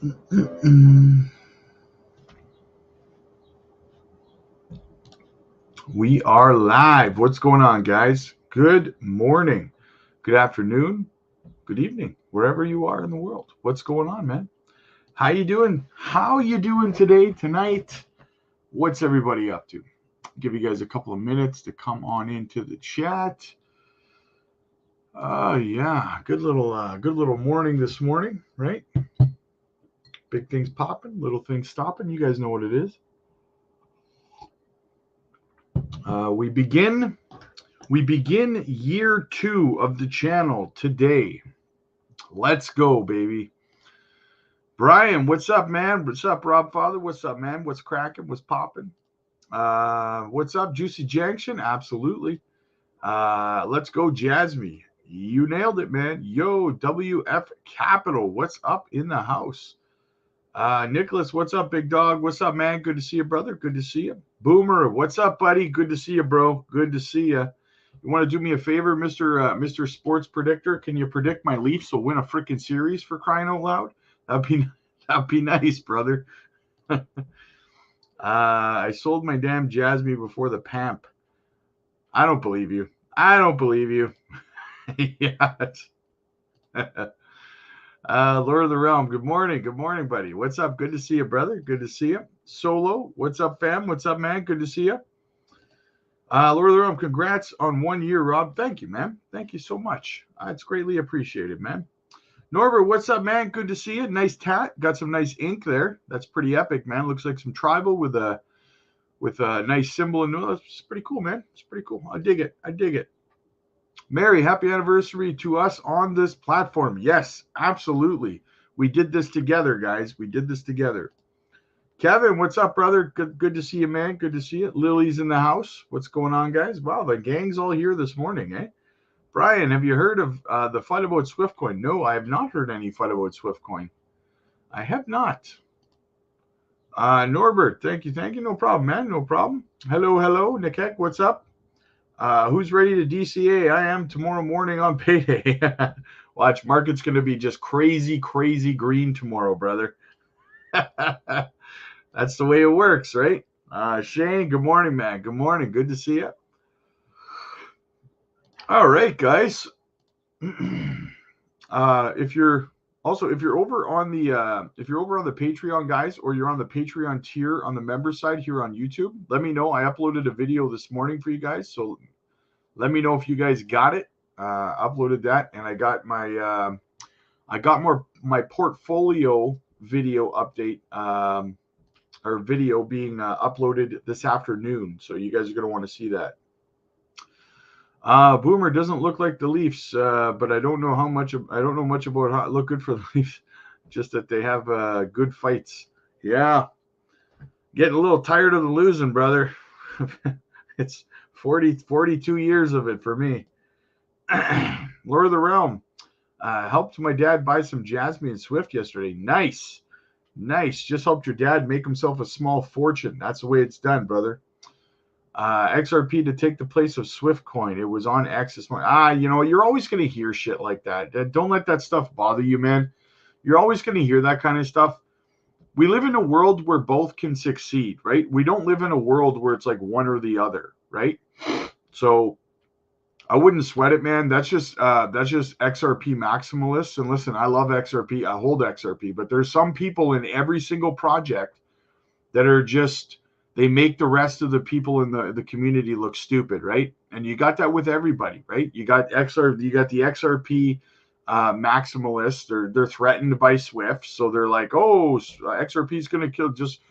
We are live. What's going on, guys? Good morning, good afternoon, good evening, wherever you are in the world. What's going on, man? How you doing? How you doing today, tonight? What's everybody up to? Give you guys a couple of minutes to come on into the chat. Yeah, good little morning this morning, right? Big things popping, little things stopping. You guys know what it is. We begin year 2 of the channel today. Let's go, baby. Brian, what's up, man? What's up, Rob Father? What's up, man? What's cracking? What's popping? What's up, Juicy Janction? Absolutely. Let's go, JASMY. You nailed it, man. Yo, WF Capital. What's up in the house? Nicholas, what's up, big dog? What's up, man? Good to see you, brother. Good to see you. Boomer, what's up, buddy? Good to see you, bro. Good to see you. You want to do me a favor, Mr. Sports Predictor? Can you predict my Leafs will win a freaking series, for crying out loud? That'd be nice, brother. I sold my damn JASMY before the PAMP. I don't believe you. Yeah. Lord of the Realm, good morning. Good morning, buddy. What's up? Good to see you, brother. Good to see you. Solo, what's up, fam? What's up, man? Good to see you. Lord of the Realm, congrats on 1 year, Rob. Thank you, man. Thank you so much. It's greatly appreciated, man. Norbert, what's up, man? Good to see you. Nice tat. Got some nice ink there. That's pretty epic, man. Looks like some tribal with a nice symbol. And that's pretty cool, man. It's pretty cool. I dig it. Mary, happy anniversary to us on this platform. Yes, absolutely. We did this together, guys. We did this together. Kevin, what's up, brother? Good to see you, man. Good to see you. Lily's in the house. What's going on, guys? Wow, the gang's all here this morning, eh? Brian, have you heard of the fight about SwiftCoin? No, I have not heard any fight about SwiftCoin. I have not. Norbert, thank you. No problem, man. No problem. Hello. Nikek, what's up? Who's ready to DCA? I am tomorrow morning on payday. Watch, market's going to be just crazy green tomorrow, brother. That's the way it works, right? Shane, good morning, man. Good morning. Good to see you. All right, guys. If you're over on the Patreon, guys, or you're on the Patreon tier on the member side here on YouTube, let me know. I uploaded a video this morning for you guys, so let me know if you guys got it. Uploaded that, and I got my portfolio video update or video being uploaded this afternoon, so you guys are going to want to see that. Boomer doesn't look like the Leafs, but I don't know much about how it look good for the Leafs. Just that they have good fights. Yeah, getting a little tired of the losing, brother. It's 42 years of it for me. Lord of the Realm, helped my dad buy some JASMY and Swift yesterday. Nice. Just helped your dad make himself a small fortune. That's the way it's done, brother. XRP to take the place of SwiftCoin. It was on X this morning. You're always going to hear shit like that. Don't let that stuff bother you, man. You're always going to hear that kind of stuff. We live in a world where both can succeed, right? We don't live in a world where it's like one or the other, right? So I wouldn't sweat it, man. That's just XRP maximalists. And listen, I love XRP. I hold XRP, but there's some people in every single project that are just, they make the rest of the people in the community look stupid, right? And you got that with everybody, right? You got the XRP maximalists. They're threatened by Swift, so they're like, oh, XRP is going to kill, just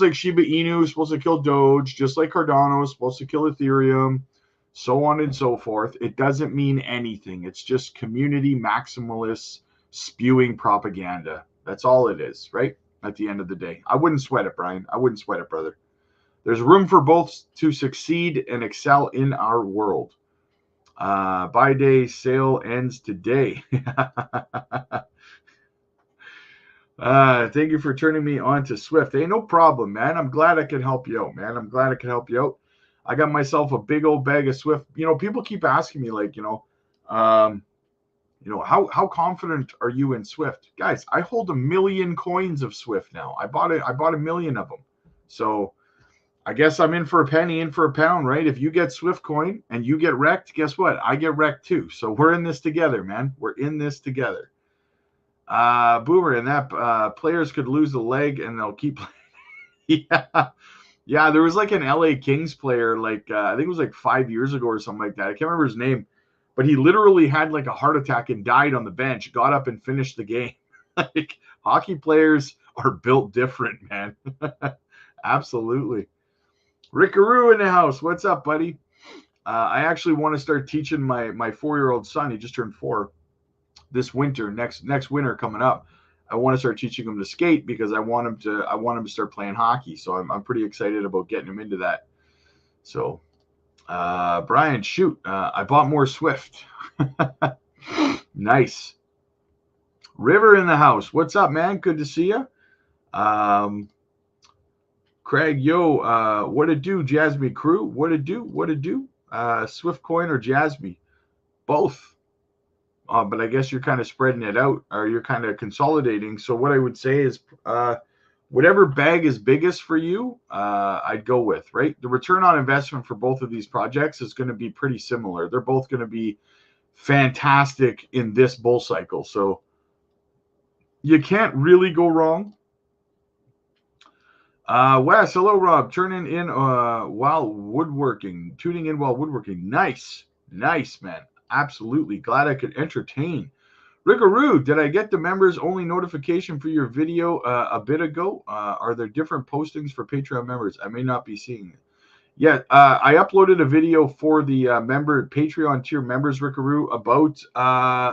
like Shiba Inu is supposed to kill Doge, just like Cardano is supposed to kill Ethereum, so on and so forth. It doesn't mean anything. It's just community maximalists spewing propaganda. That's all it is, right? At the end of the day, I wouldn't sweat it, Brian. I wouldn't sweat it, brother. There's room for both to succeed and excel in our world. Buy day sale ends today. Thank you for turning me on to Swift. Hey, no problem, man. I'm glad I could help you out, man. I got myself a big old bag of Swift. People keep asking me, like, You know, how confident are you in Swift? Guys, I hold 1 million coins of Swift now. I bought 1 million of them. So I guess I'm in for a penny, in for a pound, right? If you get Swift coin and you get wrecked, guess what? I get wrecked too. So we're in this together, man. We're in this together. Boomer, and that players could lose a leg and they'll keep playing. Yeah, there was like an LA Kings player, like I think it was like 5 years ago or something like that. I can't remember his name, but he literally had like a heart attack and died on the bench, got up and finished the game. Like, hockey players are built different, man. Absolutely. Rickaroo in the house. What's up, buddy? I actually want to start teaching my 4-year-old son. He just turned 4 this winter. Next winter coming up, I want to start teaching him to skate because I want him to start playing hockey. So I'm pretty excited about getting him into that. So, Brian, shoot, I bought more Swift. Nice. River in the house. What's up, man? Good to see you. Craig, yo, what it do, Jasmy crew? What it do? What it do? Swift coin or Jasmy? Both. But I guess you're kind of spreading it out, or you're kind of consolidating. So what I would say is whatever bag is biggest for you, I'd go with, right? The return on investment for both of these projects is going to be pretty similar. They're both going to be fantastic in this bull cycle. So you can't really go wrong. Wes, hello, Rob. Tuning in while woodworking. Nice, man. Absolutely. Glad I could entertain. Rickaroo, did I get the members only notification for your video a bit ago? Are there different postings for Patreon members? I may not be seeing it. Yeah, I uploaded a video for the Patreon tier members, Rickaroo, about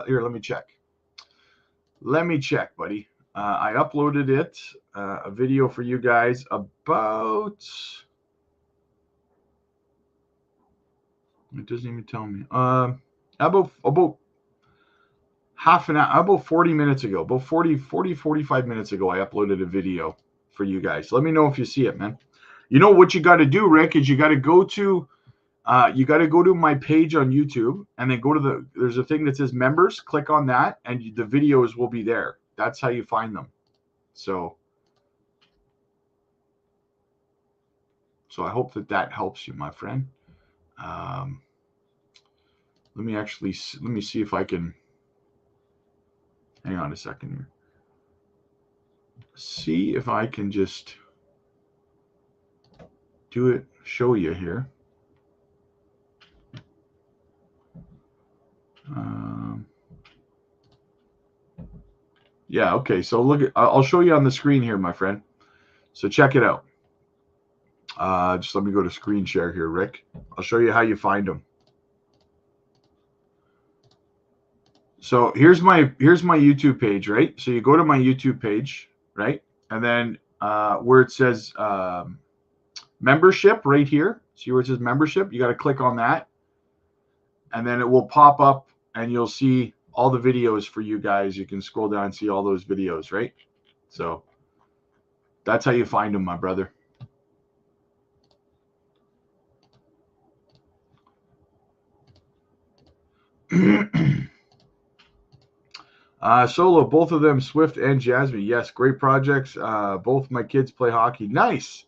here, let me check. Let me check, buddy. I uploaded it, a video for you guys about, it doesn't even tell me, about half an hour, about 40 minutes ago, about 45 minutes ago, I uploaded a video for you guys. Let me know if you see it, man. You know what you got to do, Rick, is you got to go to my page on YouTube, and then go to there's a thing that says members, click on that, and the videos will be there. That's how you find them. So I hope that helps you, my friend. Let me see if I can, hang on a second here. See if I can just do it, show you here. Yeah, okay. So I'll show you on the screen here, my friend. So check it out. Just let me go to screen share here, Rick. I'll show you how you find them. So here's my YouTube page, right? So you go to my YouTube page, right? And then where it says membership right here. See where it says membership? You got to click on that. And then it will pop up and you'll see all the videos for you guys. You can scroll down and see all those videos, right? So that's how you find them, my brother. Solo, both of them, Swift and Jasmy. Yes, great projects. Both my kids play hockey. Nice.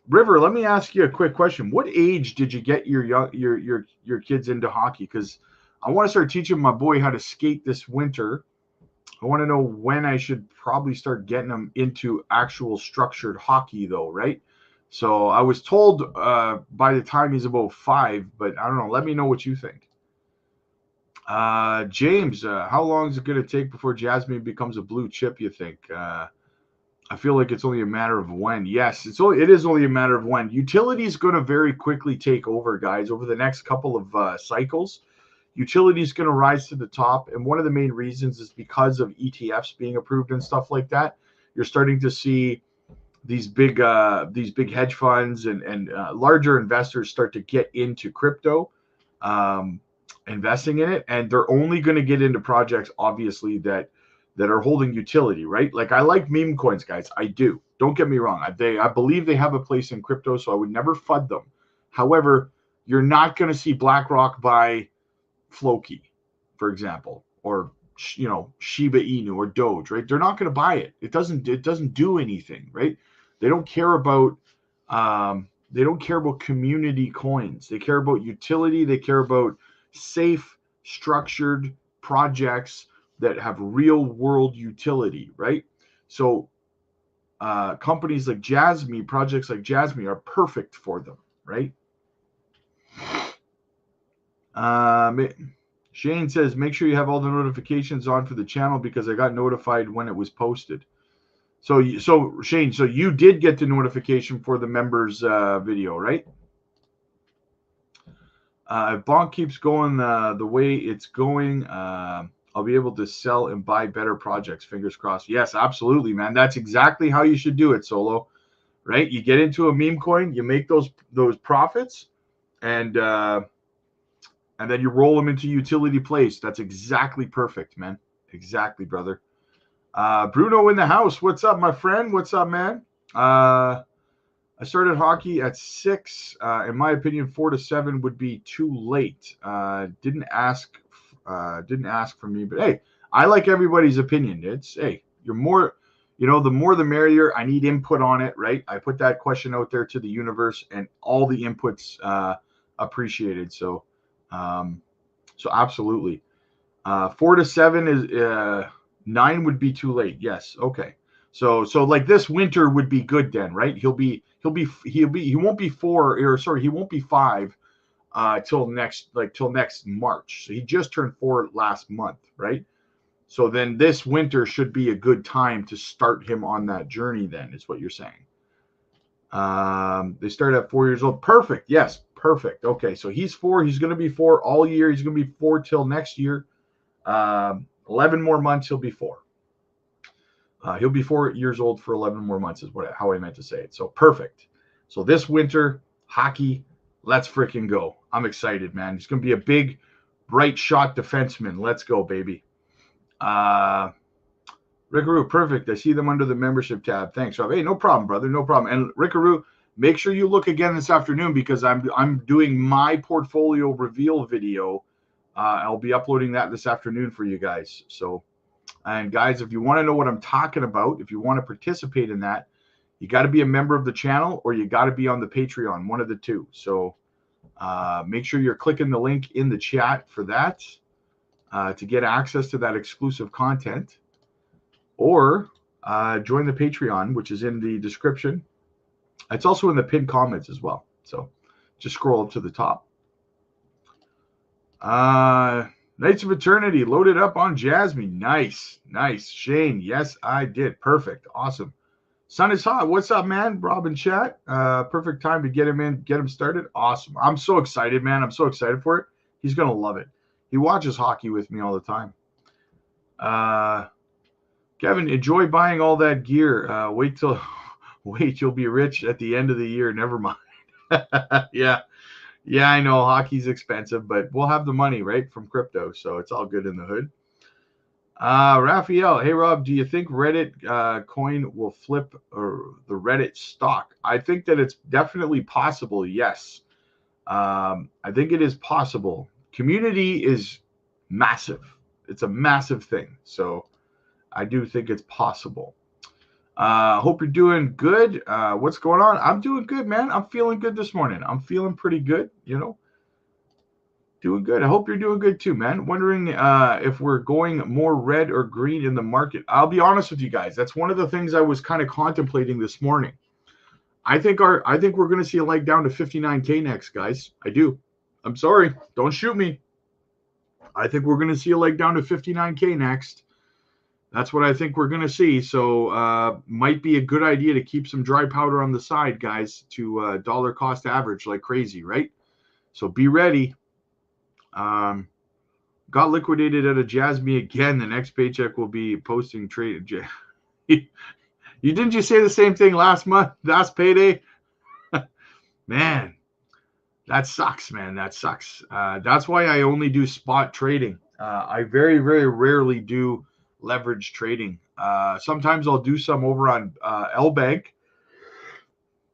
River, let me ask you a quick question. What age did you get your kids into hockey? Because I want to start teaching my boy how to skate this winter. I want to know when I should probably start getting him into actual structured hockey, though, right? So I was told by the time he's about 5, but I don't know. Let me know what you think. James, how long is it going to take before Jasmine becomes a blue chip, you think? I feel like it's only a matter of when. Yes, it is only a matter of when. Utility is going to very quickly take over, guys, over the next couple of cycles. Utility is going to rise to the top, and one of the main reasons is because of ETFs being approved and stuff like that. You're starting to see these big hedge funds and larger investors start to get into crypto, investing in it, and they're only going to get into projects, obviously, that are holding utility, right? Like, I like meme coins, guys. I do. Don't get me wrong. I believe they have a place in crypto, so I would never FUD them. However, you're not going to see BlackRock buy Floki. for example, or Shiba Inu or Doge, right? They're not going to buy it. It doesn't do anything, right? They don't care about community coins. They care about utility. They care about safe, structured projects that have real world utility, right? So companies like JASMY, projects like JASMY are perfect for them, right? Shane says, make sure you have all the notifications on for the channel because I got notified when it was posted. So Shane, so you did get the notification for the members video, right? If Bonk keeps going the way it's going, I'll be able to sell and buy better projects. Fingers crossed. Yes, absolutely, man. That's exactly how you should do it, Solo. Right? You get into a meme coin, you make those profits, and then you roll them into utility plays. That's exactly perfect, man. Exactly, brother. Bruno in the house. What's up, my friend? What's up, man? I started hockey at 6. In my opinion, 4 to 7 would be too late. Didn't ask for me, but hey, I like everybody's opinion. It's you're more, the more the merrier. I need input on it, right? I put that question out there to the universe, and all the inputs appreciated. So absolutely. 4 to 7 is 9 would be too late. Yes. Okay. So like this winter would be good then, right? He won't be 4, or sorry, he won't be 5 till next March. So he just turned 4 last month, right? So then this winter should be a good time to start him on that journey then, is what you're saying. They start at 4 years old. Perfect. Yes, perfect. Okay, so he's 4. He's going to be 4 all year. He's going to be 4 till next year. 11 more months, he'll be 4. He'll be 4 years old for 11 more months is how I meant to say it. So perfect. So this winter, hockey, let's freaking go. I'm excited, man. He's going to be a big, bright shot defenseman. Let's go, baby. Rickaroo, perfect. I see them under the membership tab. Thanks, Rob. Hey, no problem, brother. No problem. And Rickaroo, make sure you look again this afternoon because I'm doing my portfolio reveal video. I'll be uploading that this afternoon for you guys. So, and guys, if you want to know what I'm talking about, if you want to participate in that, you got to be a member of the channel or you got to be on the Patreon, one of the two. So make sure you're clicking the link in the chat for that to get access to that exclusive content, or join the Patreon, which is in the description. It's also in the pinned comments as well. So just scroll up to the top. Knights of Eternity loaded up on JASMY. Nice. Shane, yes, I did. Perfect. Awesome. Sun is hot. What's up, man? Rob in chat. Perfect time to get him in, get him started. Awesome. I'm so excited, man. I'm so excited for it. He's going to love it. He watches hockey with me all the time. Kevin, enjoy buying all that gear. Wait, you'll be rich at the end of the year. Never mind. Yeah, I know hockey's expensive, but we'll have the money, right, from crypto, so it's all good in the hood. Raphael, hey, Rob, do you think Reddit coin will flip or the Reddit stock? I think that it's definitely possible, yes. I think it is possible. Community is massive. It's a massive thing, so I do think it's possible. Hope you're doing good. What's going on? I'm doing good, man. I'm feeling good this morning. I'm feeling pretty good, doing good. I hope you're doing good too, man. Wondering if we're going more red or green in the market. I'll be honest with you guys. That's one of the things I was kind of contemplating this morning. I think we're going to see a leg down to 59K next, guys. I do. I'm sorry. Don't shoot me. I think we're going to see a leg down to 59K next. That's what I think we're going to see. So might be a good idea to keep some dry powder on the side, guys, to dollar cost average like crazy, right? So be ready. Got liquidated at a JASMY again. The next paycheck will be posting trade. Didn't you say the same thing last payday? Man, that sucks, man. That sucks. That's why I only do spot trading. I very, very rarely do leverage trading. Sometimes I'll do some over on LBank,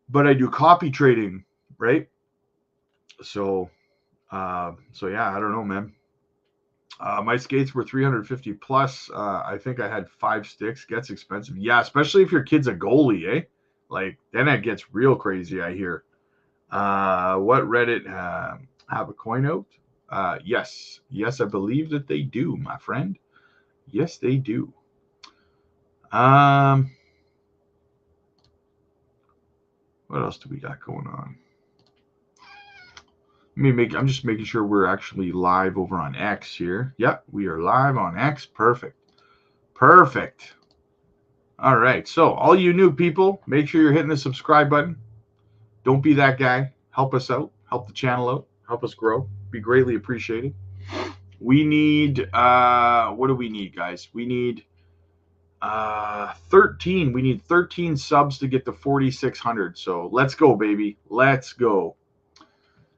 but I do copy trading, right? So yeah, I don't know, man. My skates were 350 plus. I think I had 5 sticks. Gets expensive. Yeah, especially if your kid's a goalie, eh? Like, then it gets real crazy, I hear. What Reddit have a coin out? Yes. Yes, I believe that they do, my friend. Yes, they do. What else do we got going on? I'm just making sure we're actually live over on X here. Yep, we are live on X. Perfect. Perfect. All right. So, all you new people, make sure you're hitting the subscribe button. Don't be that guy. Help us out. Help the channel out. Help us grow. Be greatly appreciated. We need, what do we need, guys? We need 13. We need 13 subs to get to 4,600. So, let's go, baby. Let's go.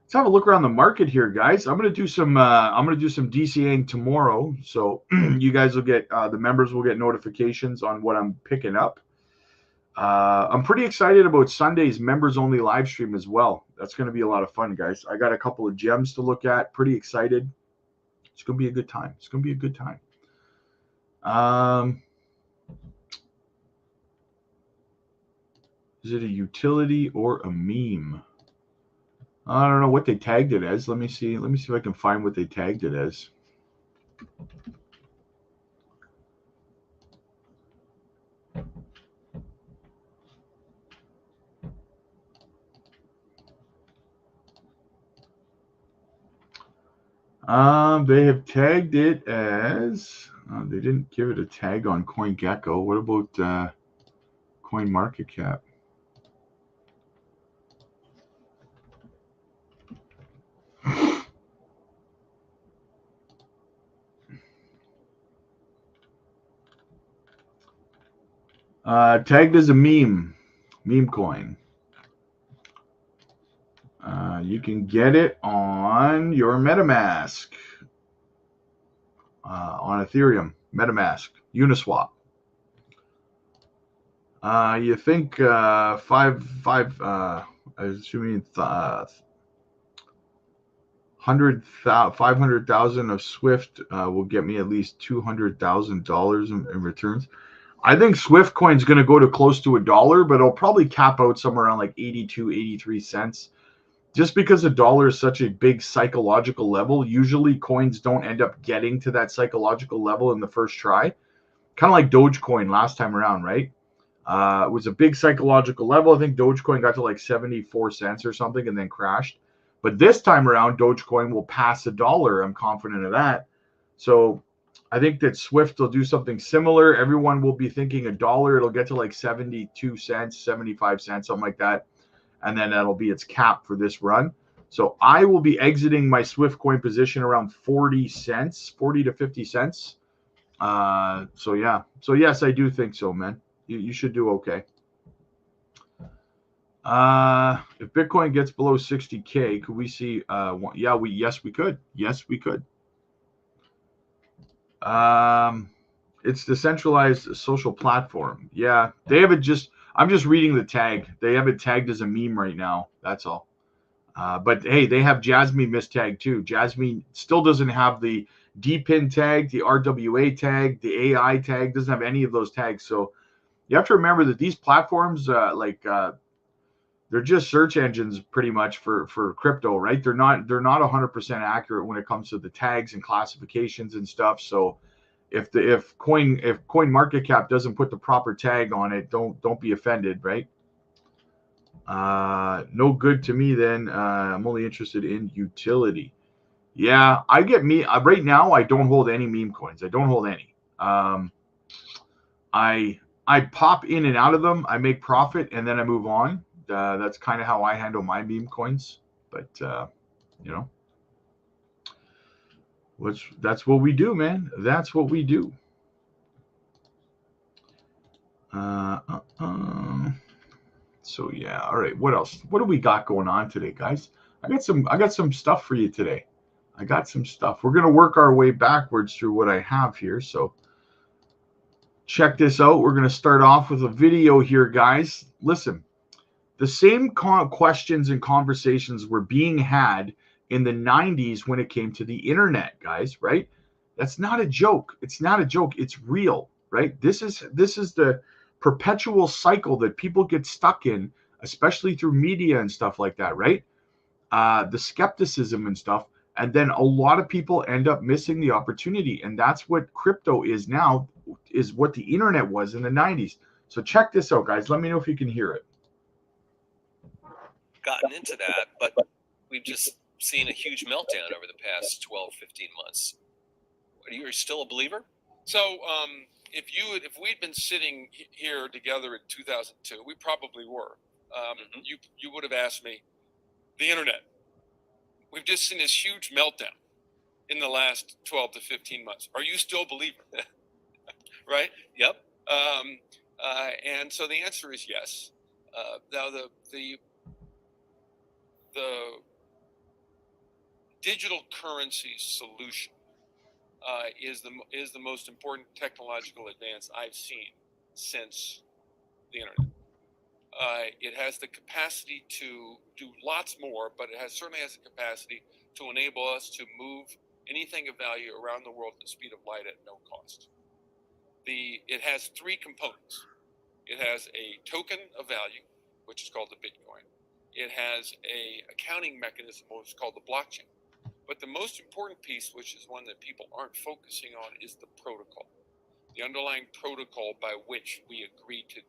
Let's have a look around the market here, guys. I'm gonna do some DCAing tomorrow, so you guys will get the members will get notifications on what I'm picking up. I'm pretty excited about Sunday's members only live stream as well. That's gonna be a lot of fun, guys. I got a couple of gems to look at. Pretty excited. It's gonna be a good time. It's gonna be a good time. Is it a utility or a meme? I don't know what they tagged it as. Let me see. Let me see if I can find what they tagged it as. They have tagged it as. They didn't give it a tag on CoinGecko. What about CoinMarketCap? Tagged as a meme coin. You can get it on your MetaMask, on Ethereum, MetaMask, Uniswap. You think 500,000 of Swift will get me at least $200,000 in returns. I think Swift coin is going to go to close to $1, but it'll probably cap out somewhere around like 82, 83 cents. Just because $1 is such a big psychological level, usually coins don't end up getting to that psychological level in the first try. Kind of like Dogecoin last time around, right? It was a big psychological level. I think Dogecoin got to like 74 cents or something and then crashed. But this time around, Dogecoin will pass $1. I'm confident of that. So I think that Swift will do something similar. Everyone will be thinking $1. It'll get to like 72 cents, 75 cents, something like that. And then that'll be its cap for this run. So I will be exiting my Swift coin position around 40 cents, 40 to 50 cents. So yeah. So yes, I do think so, man. You should do okay. If Bitcoin gets below 60K, could we see yes we could. Yes, we could. It's decentralized social platform. Yeah, they have it just. I'm just reading the tag. They have it tagged as a meme right now. That's all. But hey, they have JASMY mistagged too. JASMY still doesn't have the DPIN tag, the RWA tag, the AI tag. Doesn't have any of those tags. So you have to remember that these platforms, they're just search engines pretty much for crypto, right? They're not 100% accurate when it comes to the tags and classifications and stuff. So if CoinMarketCap doesn't put the proper tag on it, don't be offended, right? No good to me then. I'm only interested in utility. Yeah, right now I don't hold any meme coins. I don't hold any. I pop in and out of them. I make profit and then I move on. That's kind of how I handle my meme coins. But that's what we do, man. That's what we do. So yeah, all right. What else? What do we got going on today, guys? I got some stuff for you today. I got some stuff. We're gonna work our way backwards through what I have here. So check this out. We're gonna start off with a video here, guys. Listen, the same questions and conversations were being had in the 90s when it came to the internet, guys, right? That's not a joke. It's not a joke. It's real, right? This is the perpetual cycle that people get stuck in, especially through media and stuff like that, right? The skepticism and stuff. And then a lot of people end up missing the opportunity. And that's what crypto is now, is what the internet was in the 90s. So check this out, guys. Let me know if you can hear it. Gotten into that, but we've just seen a huge meltdown over the past 12, 15 months. Are you still a believer? So if we'd been sitting here together in 2002, we probably were. You would have asked me, the internet. We've just seen this huge meltdown in the last 12 to 15 months. Are you still a believer? Right? Yep. And so the answer is yes. Now the digital currency solution is the most important technological advance I've seen since the internet. It has the capacity to do lots more, but it certainly has the capacity to enable us to move anything of value around the world at the speed of light at no cost. It has three components. It has a token of value, which is called the Bitcoin. It has a accounting mechanism, which is called the blockchain. But the most important piece, which is one that people aren't focusing on, is the protocol, the underlying protocol by which we agree to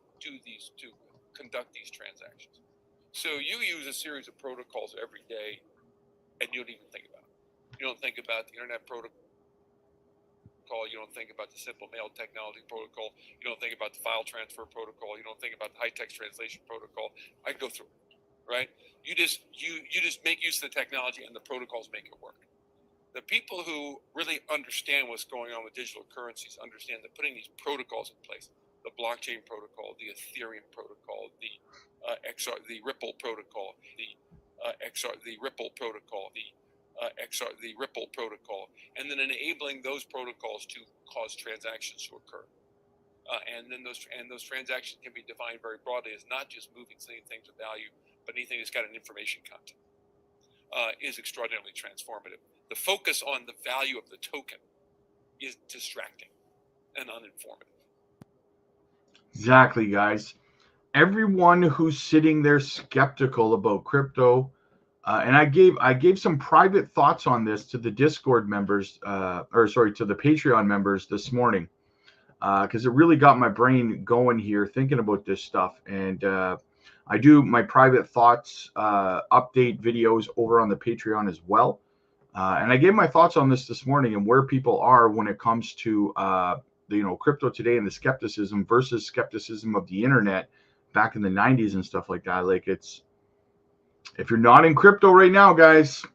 conduct these transactions. So you use a series of protocols every day, and you don't even think about it. You don't think about the internet protocol. You don't think about the simple mail technology protocol. You don't think about the file transfer protocol. You don't think about the high text translation protocol. I go through it, right? You just make use of the technology, and the protocols make it work. The people who really understand what's going on with digital currencies understand that putting these protocols in place, the blockchain protocol, the Ethereum protocol, the Ripple protocol, the Ripple protocol, the Ripple protocol, and then enabling those protocols to cause transactions to occur. And those transactions can be defined very broadly as not just moving things of value, but anything that's got an information content. Is extraordinarily transformative. The focus on the value of the token is distracting and uninformative. Exactly, guys. Everyone who's sitting there skeptical about crypto, and I gave some private thoughts on this to the Discord members, to the Patreon members this morning, because it really got my brain going here thinking about this stuff. And I do my private thoughts update videos over on the Patreon as well. And I gave my thoughts on this morning and where people are when it comes to crypto today and the skepticism versus skepticism of the internet back in the 90s and stuff like that. Like, if you're not in crypto right now, guys,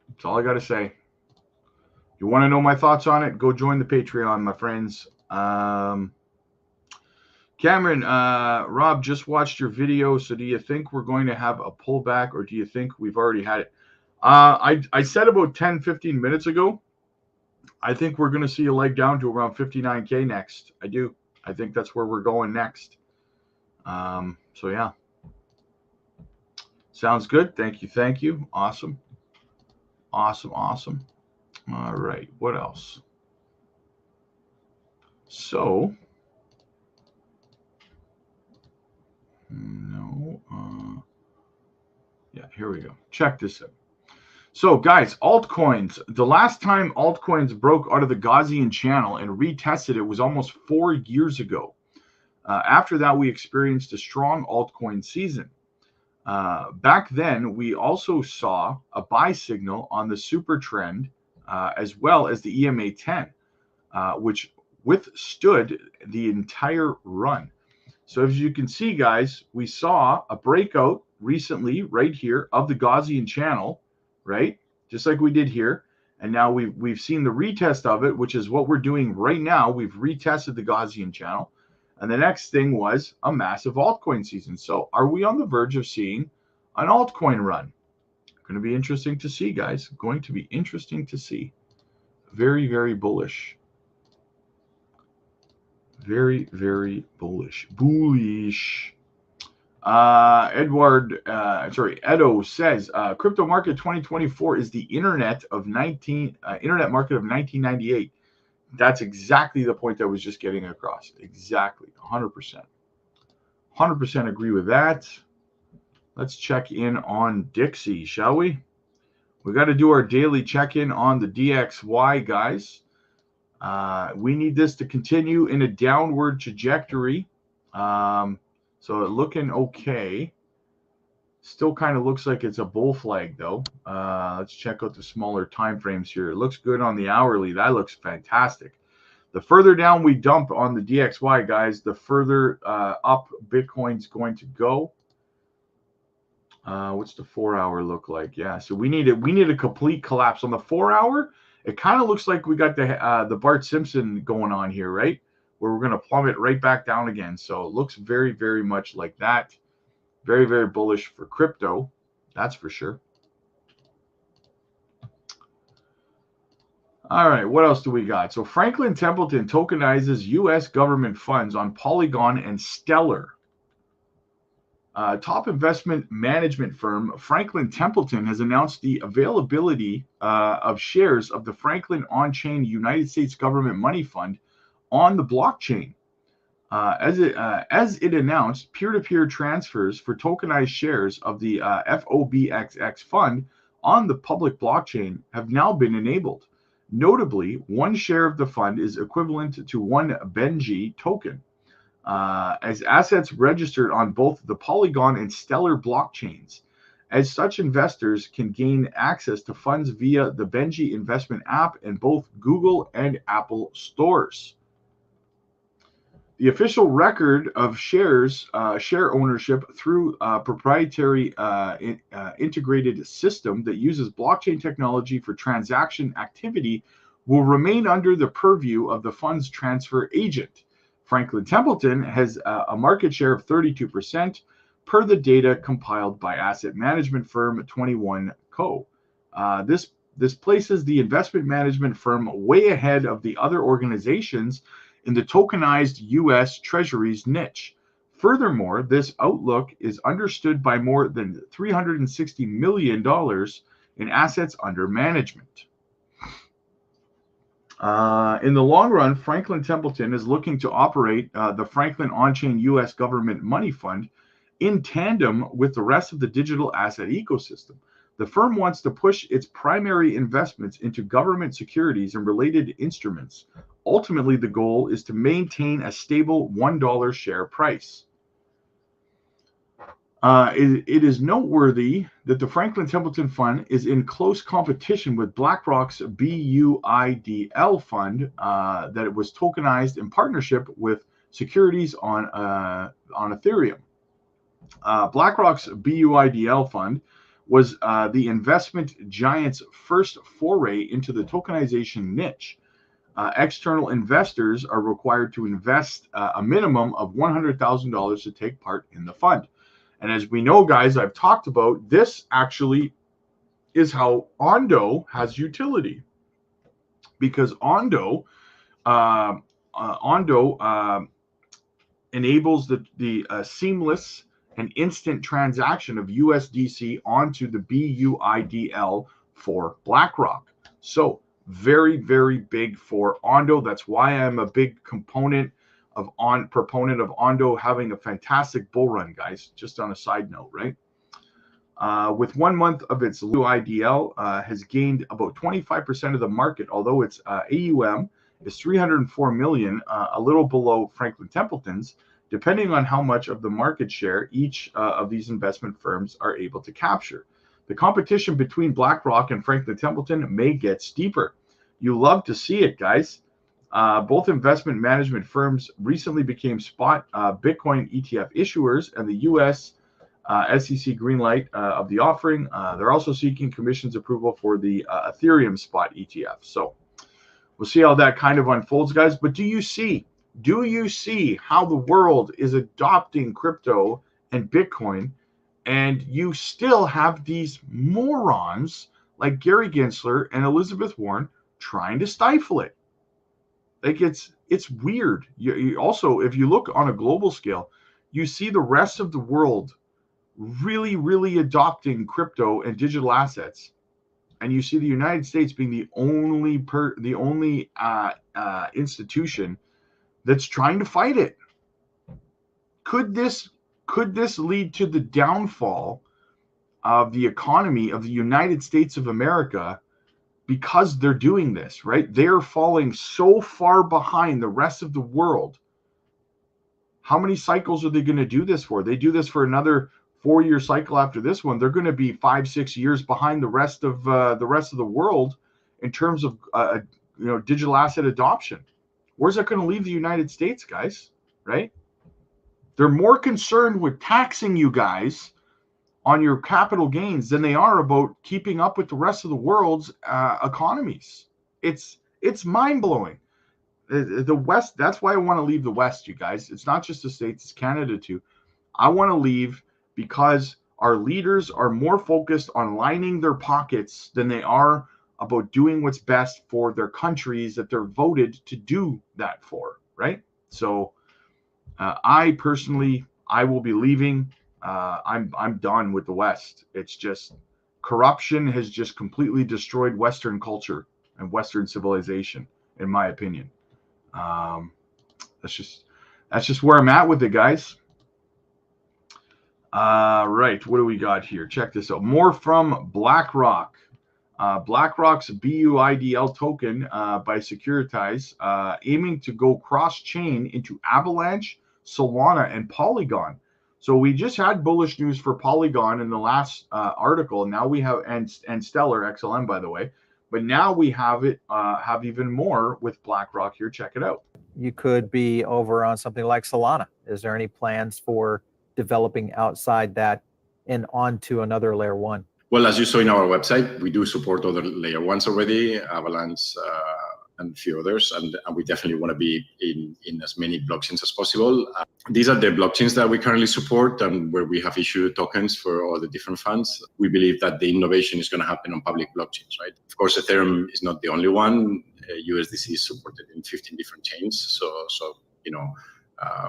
that's all I got to say. If you want to know my thoughts on it, go join the Patreon, my friends. Cameron, Rob just watched your video. So do you think we're going to have a pullback, or do you think we've already had it? I said about 10, 15 minutes ago, I think we're going to see a leg down to around 59K next. I do. I think that's where we're going next. So yeah. Sounds good. Thank you. Awesome. All right. What else? So, yeah, here we go. Check this out. So, guys, altcoins. The last time altcoins broke out of the Gaussian channel and retested it was almost 4 years ago. After that, we experienced a strong altcoin season. Back then, we also saw a buy signal on the super trend, as well as the EMA 10, which withstood the entire run. So as you can see, guys, we saw a breakout recently right here of the Gaussian channel, right? Just like we did here. And now we've seen the retest of it, which is what we're doing right now. We've retested the Gaussian channel. And the next thing was a massive altcoin season. So are we on the verge of seeing an altcoin run? Going to be interesting to see, guys. Going to be interesting to see. Very, very bullish. Very, very bullish. Bullish. Edo says crypto market 2024 is the internet market of 1998. That's exactly the point I was just getting across. Exactly, 100%. 100% agree with that. Let's check in on Dixie, shall we? We got to do our daily check-in on the DXY, guys. We need this to continue in a downward trajectory. So looking okay. Still kind of looks like it's a bull flag, though. Let's check out the smaller time frames here. It looks good on the hourly. That looks fantastic. The further down we dump on the DXY, guys, the further up Bitcoin's going to go. What's the 4-hour look like? Yeah, so we need a complete collapse on the 4-hour. It kind of looks like we got the Bart Simpson going on here, right? Where we're going to plummet right back down again. So it looks very, very much like that. Very, very bullish for crypto. That's for sure. All right, what else do we got? So Franklin Templeton tokenizes U.S. government funds on Polygon and Stellar. Top investment management firm Franklin Templeton has announced the availability of shares of the Franklin on-chain United States government money fund on the blockchain. As it announced, peer-to-peer transfers for tokenized shares of the FOBXX fund on the public blockchain have now been enabled. Notably, one share of the fund is equivalent to one Benji token. As assets registered on both the Polygon and Stellar blockchains. As such, investors can gain access to funds via the Benji investment app in both Google and Apple stores. The official record of share ownership through a proprietary integrated system that uses blockchain technology for transaction activity will remain under the purview of the fund's transfer agent. Franklin Templeton has a market share of 32% per the data compiled by asset management firm 21 Co. This places the investment management firm way ahead of the other organizations in the tokenized U.S. Treasuries niche. Furthermore, this outlook is understood by more than $360 million in assets under management. In the long run, Franklin Templeton is looking to operate the Franklin on-chain U.S. government money fund in tandem with the rest of the digital asset ecosystem. The firm wants to push its primary investments into government securities and related instruments. Ultimately, the goal is to maintain a stable $1 share price. It is noteworthy that the Franklin Templeton Fund is in close competition with BlackRock's BUIDL fund that it was tokenized in partnership with securities on Ethereum. BlackRock's BUIDL fund was the investment giant's first foray into the tokenization niche. External investors are required to invest a minimum of $100,000 to take part in the fund. And as we know, guys, I've talked about, this actually is how Ondo has utility. Because Ondo enables the seamless and instant transaction of USDC onto the BUIDL for BlackRock. So very, very big for Ondo. That's why I'm a big proponent of Ondo having a fantastic bull run, guys. Just on a side note, right? With 1 month of its BUIDL has gained about 25% of the market, although its AUM is $304 million, a little below Franklin Templeton's, depending on how much of the market share each of these investment firms are able to capture. The competition between BlackRock and Franklin Templeton may get steeper. You love to see it, guys. Both investment management firms recently became spot Bitcoin ETF issuers, and the U.S. SEC greenlight of the offering. They're also seeking commission's approval for the Ethereum spot ETF. So we'll see how that kind of unfolds, guys. But do you see how the world is adopting crypto and Bitcoin, and you still have these morons like Gary Gensler and Elizabeth Warren trying to stifle it? Like, it's weird. You also, if you look on a global scale, you see the rest of the world really, really adopting crypto and digital assets, and you see the United States being the only institution that's trying to fight it. Could this lead to the downfall of the economy of the United States of America because they're doing this, right? They're falling so far behind the rest of the world. How many cycles are they going to do this for? They do this for another 4-year cycle after this one. They're going to be 5-6 years behind the rest of the world in terms of digital asset adoption. Where's that going to leave the United States, guys? Right? They're more concerned with taxing you guys on your capital gains than they are about keeping up with the rest of the world's economies. It's mind-blowing. The West, that's why I want to leave the West, you guys. It's not just the States, it's Canada too. I want to leave because our leaders are more focused on lining their pockets than they are about doing what's best for their countries that they're voted to do that for, right? So I personally, I will be leaving. I'm done with the West. It's just corruption has just completely destroyed Western culture and Western civilization, in my opinion. That's just where I'm at with it, guys. Right, what do we got here? Check this out. More from BlackRock. BlackRock's BUIDL token by Securitize, aiming to go cross-chain into Avalanche, Solana, and Polygon. So we just had bullish news for Polygon in the last article. Now we have and Stellar XLM, by the way. But now we have even more with BlackRock here. Check it out. You could be over on something like Solana. Is there any plans for developing outside that and onto another layer one? Well, as you saw in our website, we do support other layer ones already, Avalanche and a few others, and we definitely want to be in as many blockchains as possible. These are the blockchains that we currently support and where we have issued tokens for all the different funds. We believe that the innovation is going to happen on public blockchains, right? Of course, Ethereum is not the only one. USDC is supported in 15 different chains. So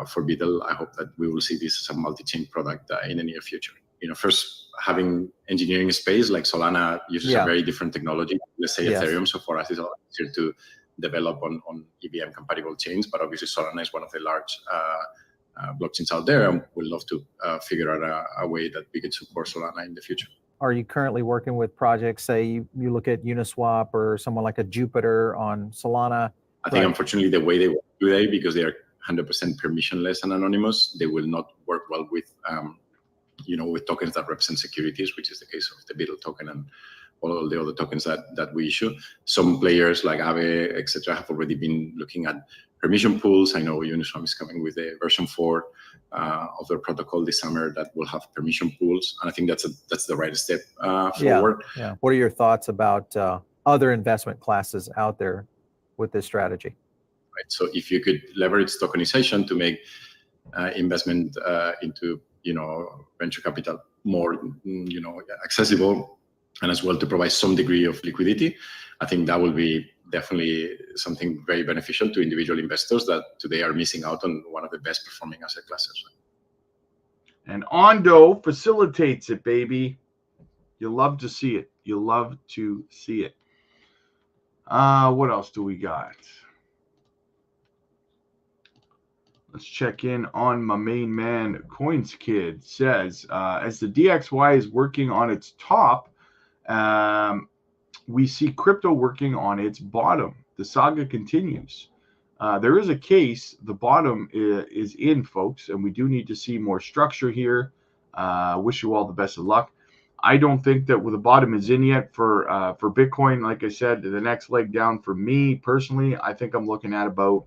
for Beetle, I hope that we will see this as a multi-chain product in the near future. First, having engineering space like Solana uses a very different technology, let's say Ethereum. So for us, it's a lot easier to develop on EVM compatible chains. But obviously, Solana is one of the large blockchains out there, and we'd love to figure out a way that we could support Solana in the future. Are you currently working with projects, say you look at Uniswap or someone like a Jupiter on Solana? I think, unfortunately, the way they work today, because they are 100% permissionless and anonymous, they will not work well with with tokens that represent securities, which is the case of the Beetle token and all the other tokens that we issue. Some players like Aave, etc., have already been looking at permission pools. I know Uniswap is coming with a version 4 of their protocol this summer that will have permission pools, and I think that's the right step forward. Yeah. What are your thoughts about other investment classes out there with this strategy? Right. So if you could leverage tokenization to make investment into venture capital more accessible, and as well to provide some degree of liquidity, I think that will be definitely something very beneficial to individual investors that today are missing out on one of the best performing asset classes. And Ondo facilitates it, baby. You'll love to see it. You'll love to see it. What else do we got? Let's check in on my main man, Coins Kid. Says, as the DXY is working on its top, we see crypto working on its bottom. The saga continues. There is a case. The bottom is in, folks, and we do need to see more structure here. Wish you all the best of luck. I don't think that the bottom is in yet for Bitcoin. Like I said, the next leg down for me personally, I think I'm looking at about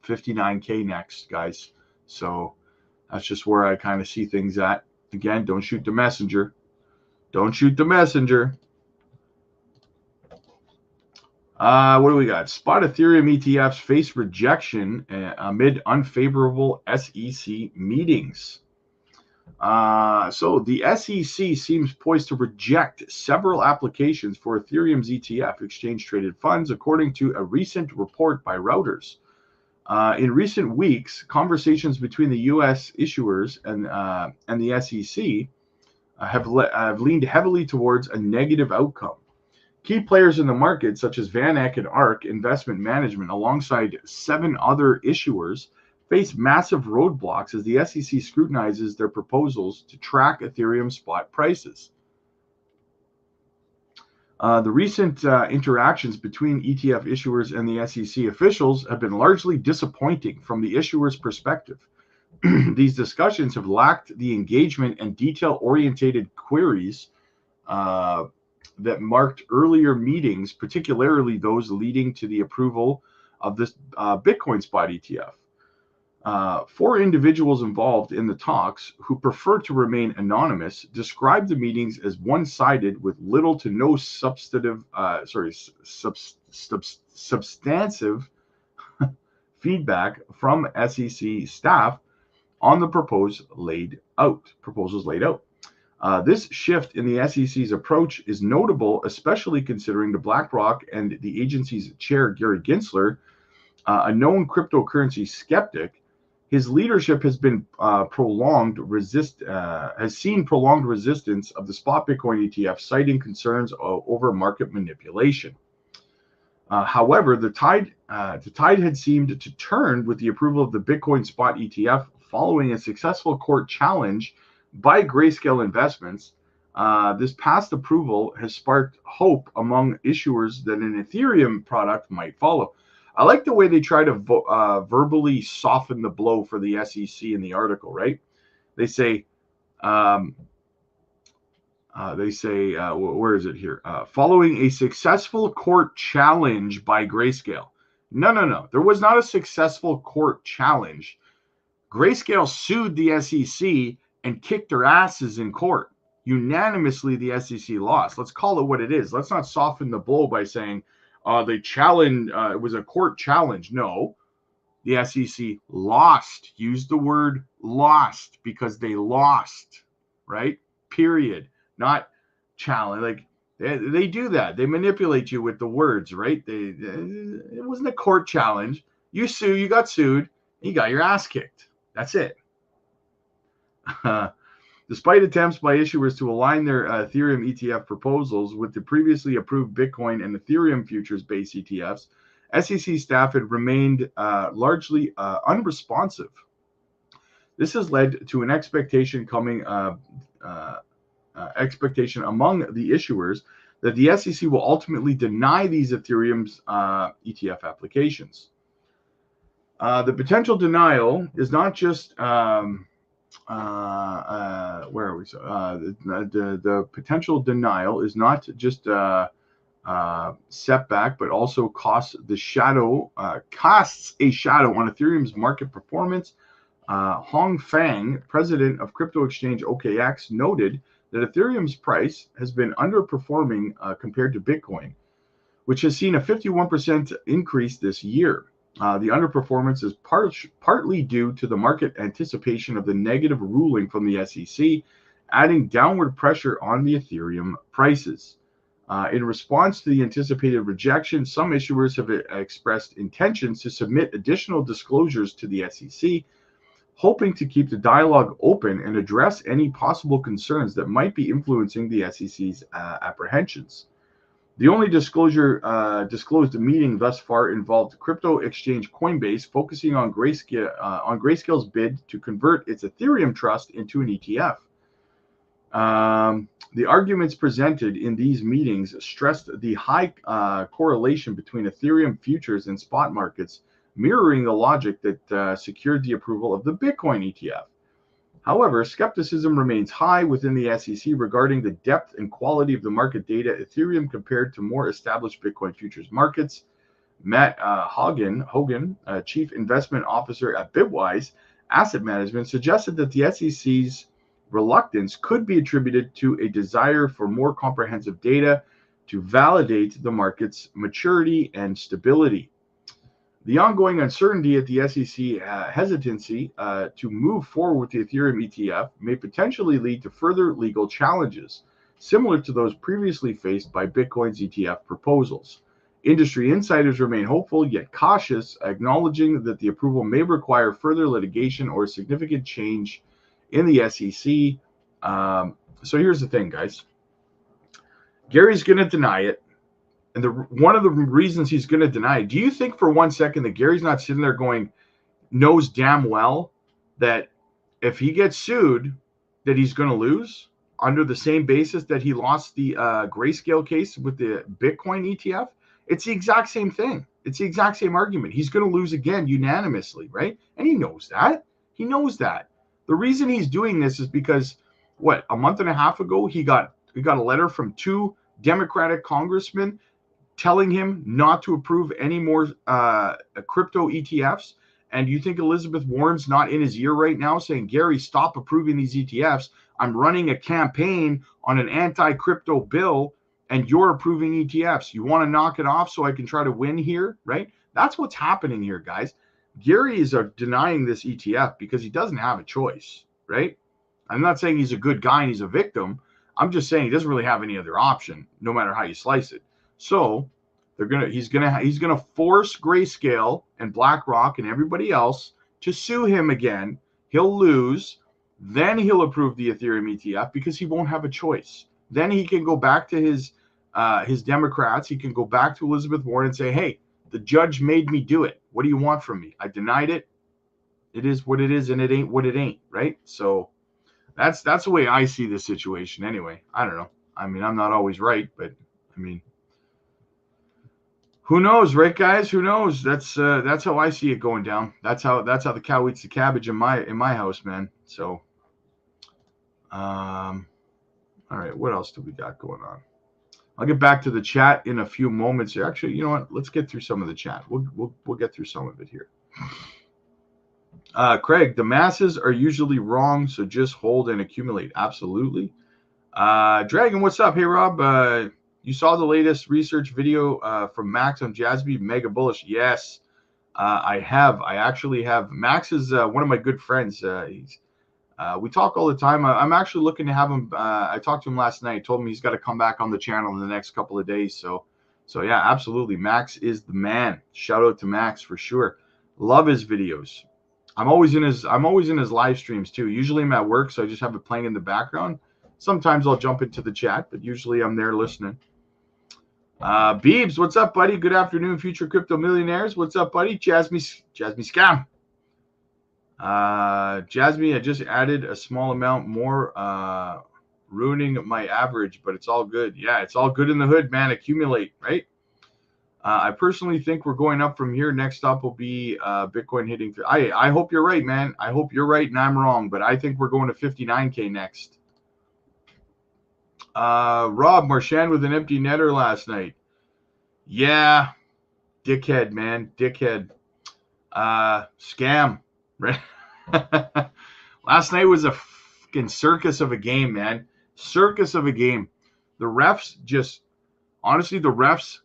59K next, guys. So that's just where I kind of see things at. Again, don't shoot the messenger. Don't shoot the messenger. What do we got? Spot Ethereum ETFs face rejection amid unfavorable SEC meetings. So the SEC seems poised to reject several applications for Ethereum's ETF exchange-traded funds, according to a recent report by Reuters. In recent weeks, conversations between the U.S. issuers and the SEC have leaned heavily towards a negative outcome. Key players in the market, such as Van Eck and ARK Investment Management, alongside 7 other issuers, face massive roadblocks as the SEC scrutinizes their proposals to track Ethereum spot prices. The recent interactions between ETF issuers and the SEC officials have been largely disappointing from the issuer's perspective. These discussions have lacked the engagement and detail-oriented queries that marked earlier meetings, particularly those leading to the approval of this Bitcoin spot ETF. 4 individuals involved in the talks, who prefer to remain anonymous, described the meetings as one-sided with little to no substantive feedback from SEC staff on the proposals laid out. This shift in the SEC's approach is notable, especially considering the BlackRock and the agency's chair, Gary Gensler, a known cryptocurrency skeptic. His leadership has been has seen prolonged resistance of the spot Bitcoin ETF, citing concerns over market manipulation. However, the tide had seemed to turn with the approval of the Bitcoin spot ETF following a successful court challenge by Grayscale Investments. This past approval has sparked hope among issuers that an Ethereum product might follow. I like the way they try to verbally soften the blow for the SEC in the article, right? They say, where is it here? Following a successful court challenge by Grayscale. No. There was not a successful court challenge. Grayscale sued the SEC and kicked their asses in court. Unanimously, the SEC lost. Let's call it what it is. Let's not soften the blow by saying, they challenged, it was a court challenge. No, the SEC lost. Use the word lost, because they lost, right? Period. Not challenge. Like they do that. They manipulate you with the words, right? It wasn't a court challenge. You got sued, you got your ass kicked. That's it. Despite attempts by issuers to align their Ethereum ETF proposals with the previously approved Bitcoin and Ethereum futures-based ETFs, SEC staff had remained largely unresponsive. This has led to an expectation among the issuers that the SEC will ultimately deny these Ethereum's ETF applications. The potential denial is not just where are we? The potential denial is not just setback, but also casts a shadow on Ethereum's market performance. Hong Fang, president of crypto exchange OKX, noted that Ethereum's price has been underperforming compared to Bitcoin, which has seen a 51% increase this year. The underperformance is partly due to the market anticipation of the negative ruling from the SEC, adding downward pressure on the Ethereum prices. In response to the anticipated rejection, some issuers have expressed intentions to submit additional disclosures to the SEC, hoping to keep the dialogue open and address any possible concerns that might be influencing the SEC's apprehensions. The only disclosed meeting thus far involved crypto exchange Coinbase, focusing on Grayscale's bid to convert its Ethereum trust into an ETF. The arguments presented in these meetings stressed the high correlation between Ethereum futures and spot markets, mirroring the logic that secured the approval of the Bitcoin ETF. However, skepticism remains high within the SEC regarding the depth and quality of the market data Ethereum compared to more established Bitcoin futures markets. Matt Hogan, Chief Investment Officer at Bitwise Asset Management, suggested that the SEC's reluctance could be attributed to a desire for more comprehensive data to validate the market's maturity and stability. The ongoing uncertainty at the SEC hesitancy to move forward with the Ethereum ETF may potentially lead to further legal challenges, similar to those previously faced by Bitcoin's ETF proposals. Industry insiders remain hopeful yet cautious, acknowledging that the approval may require further litigation or significant change in the SEC. So here's the thing, guys. Gary's going to deny it. And one of the reasons he's going to deny it, do you think for 1 second that Gary's not sitting there going, knows damn well that if he gets sued, that he's going to lose under the same basis that he lost the Grayscale case with the Bitcoin ETF? It's the exact same thing. It's the exact same argument. He's going to lose again unanimously, right? And he knows that. He knows that. The reason he's doing this is because, a month and a half ago, he got a letter from 2 Democratic congressmen telling him not to approve any more crypto ETFs. And you think Elizabeth Warren's not in his ear right now saying, Gary, stop approving these ETFs. I'm running a campaign on an anti-crypto bill, and you're approving ETFs. You want to knock it off so I can try to win here, right? That's what's happening here, guys. Gary is denying this ETF because he doesn't have a choice, right? I'm not saying he's a good guy and he's a victim. I'm just saying he doesn't really have any other option, no matter how you slice it. So he's gonna force Grayscale and BlackRock and everybody else to sue him again. He'll lose. Then he'll approve the Ethereum ETF because he won't have a choice. Then he can go back to his Democrats. He can go back to Elizabeth Warren and say, hey, the judge made me do it. What do you want from me? I denied it. It is what it is, and it ain't what it ain't, right? So that's the way I see this situation anyway. I don't know. I mean, I'm not always right, but I mean, who knows, right, guys? Who knows? That's how I see it going down. That's how the cow eats the cabbage in my house, man. So, all right, what else do we got going on? I'll get back to the chat in a few moments here. Actually, you know what? Let's get through some of the chat. We'll get through some of it here. Craig, the masses are usually wrong, so just hold and accumulate. Absolutely. Dragon, what's up? Hey, Rob. You saw the latest research video from Max on JASMY, mega bullish. Yes, I have. I actually have. Max is one of my good friends. We talk all the time. I'm actually looking to have him. I talked to him last night. Told him he's got to come back on the channel in the next couple of days. So yeah, absolutely. Max is the man. Shout out to Max for sure. Love his videos. I'm always in his live streams too. Usually I'm at work, so I just have it playing in the background. Sometimes I'll jump into the chat, but usually I'm there listening. Beebs, what's up, buddy? Good afternoon, future crypto millionaires. What's up, buddy? Jasmy Scam. Jasmy, I just added a small amount more, ruining my average, but it's all good. Yeah, it's all good in the hood, man. Accumulate, right? I personally think we're going up from here. Next up will be Bitcoin hitting. I hope you're right, man. I hope you're right and I'm wrong, but I think we're going to 59K next. Rob Marchand with an empty netter last night. Yeah, dickhead, man, dickhead. Scam, right? Last night was a fucking circus of a game, man. Circus of a game. The refs just, honestly, the refs.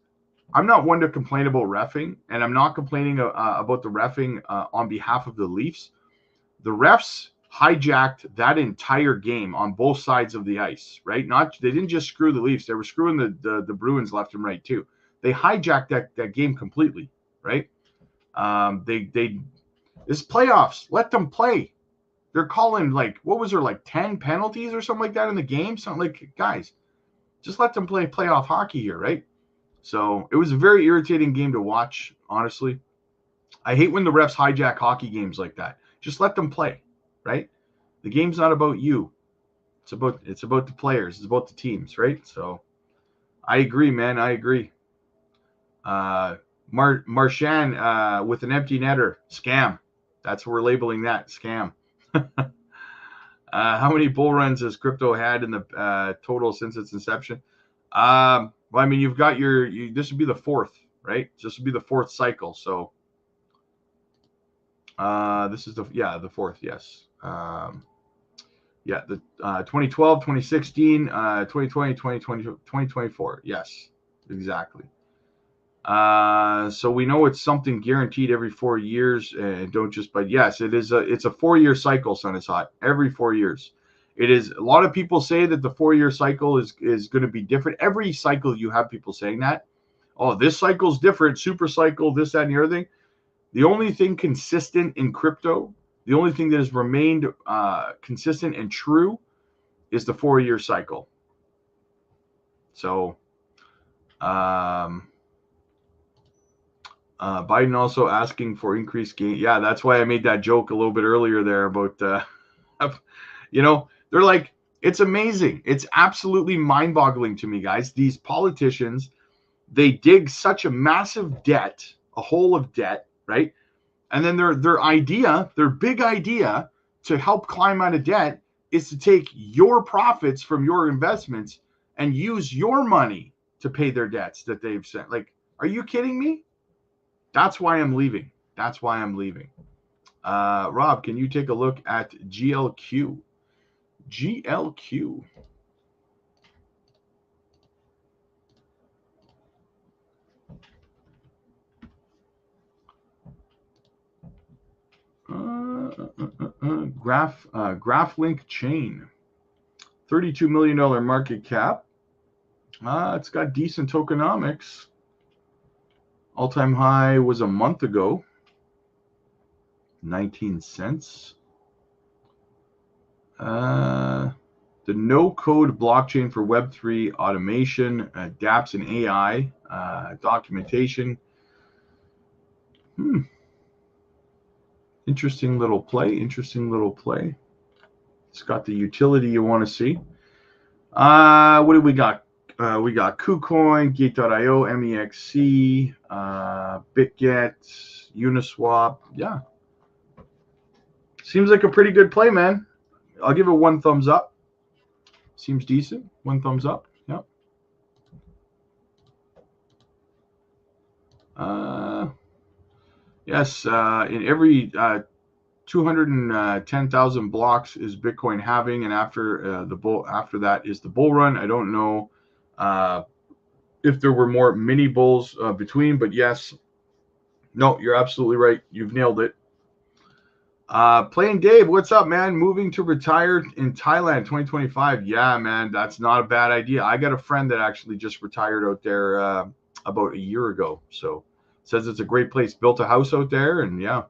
I'm not one to complain about reffing, and I'm not complaining about the reffing on behalf of the Leafs. The refs hijacked that entire game on both sides of the ice, right? They didn't just screw the Leafs; they were screwing the Bruins left and right too. They hijacked that game completely, right? It's playoffs. Let them play. They're calling what was there, 10 penalties or something like that in the game? Something like, guys, just let them play playoff hockey here, right? So it was a very irritating game to watch, honestly. I hate when the refs hijack hockey games like that. Just let them play, right? The game's not about you. It's about the players. It's about the teams, right? So I agree, man. I agree. Marchand with an empty netter. Scam. That's what we're labeling that. Scam. How many bull runs has crypto had in the total since its inception? Well, I mean, you've got this would be the fourth, right? This would be the fourth cycle. So this is the fourth, yes. The 2012, 2016, 2020, 2020, 2024. Yes, exactly. So we know it's something guaranteed every 4 years, and don't just, but yes, it's a 4-year cycle, Son is Hot, every 4 years. It is. A lot of people say that the 4-year cycle is going to be different. Every cycle you have people saying that. oh, this cycle's different, super cycle, this, that, and the other thing. The only thing consistent in crypto, the only thing that has remained consistent and true is the 4-year cycle. So Biden also asking for increased gain. Yeah, that's why I made that joke a little bit earlier there about, you know, they're like, it's amazing. It's absolutely mind-boggling to me, guys. These politicians, they dig such a massive debt, a hole of debt, right? And then their big idea to help climb out of debt is to take your profits from your investments and use your money to pay their debts that they've sent. Like, are you kidding me? That's why I'm leaving. That's why I'm leaving. Rob, can you take a look at GLQ? GLQ. GraphLink chain. $32 million market cap. It's got decent tokenomics. All-time high was a month ago. 19 cents. The no-code blockchain for Web3 automation, dApps and AI, documentation. Interesting little play. Interesting little play. It's got the utility you want to see. What do we got? We got KuCoin, Gate.io, MEXC, BitGet, Uniswap. Yeah. Seems like a pretty good play, man. I'll give it 1 thumbs up. Seems decent. 1 thumbs up. Yep. Yes, in every 210,000 blocks is Bitcoin halving, and after that is the bull run. I don't know if there were more mini bulls between, but yes, no, you're absolutely right. You've nailed it. Playing Dave, what's up, man? Moving to retire in Thailand 2025. Yeah, man, that's not a bad idea. I got a friend that actually just retired out there about a year ago. So says it's a great place. Built a house out there, and yeah.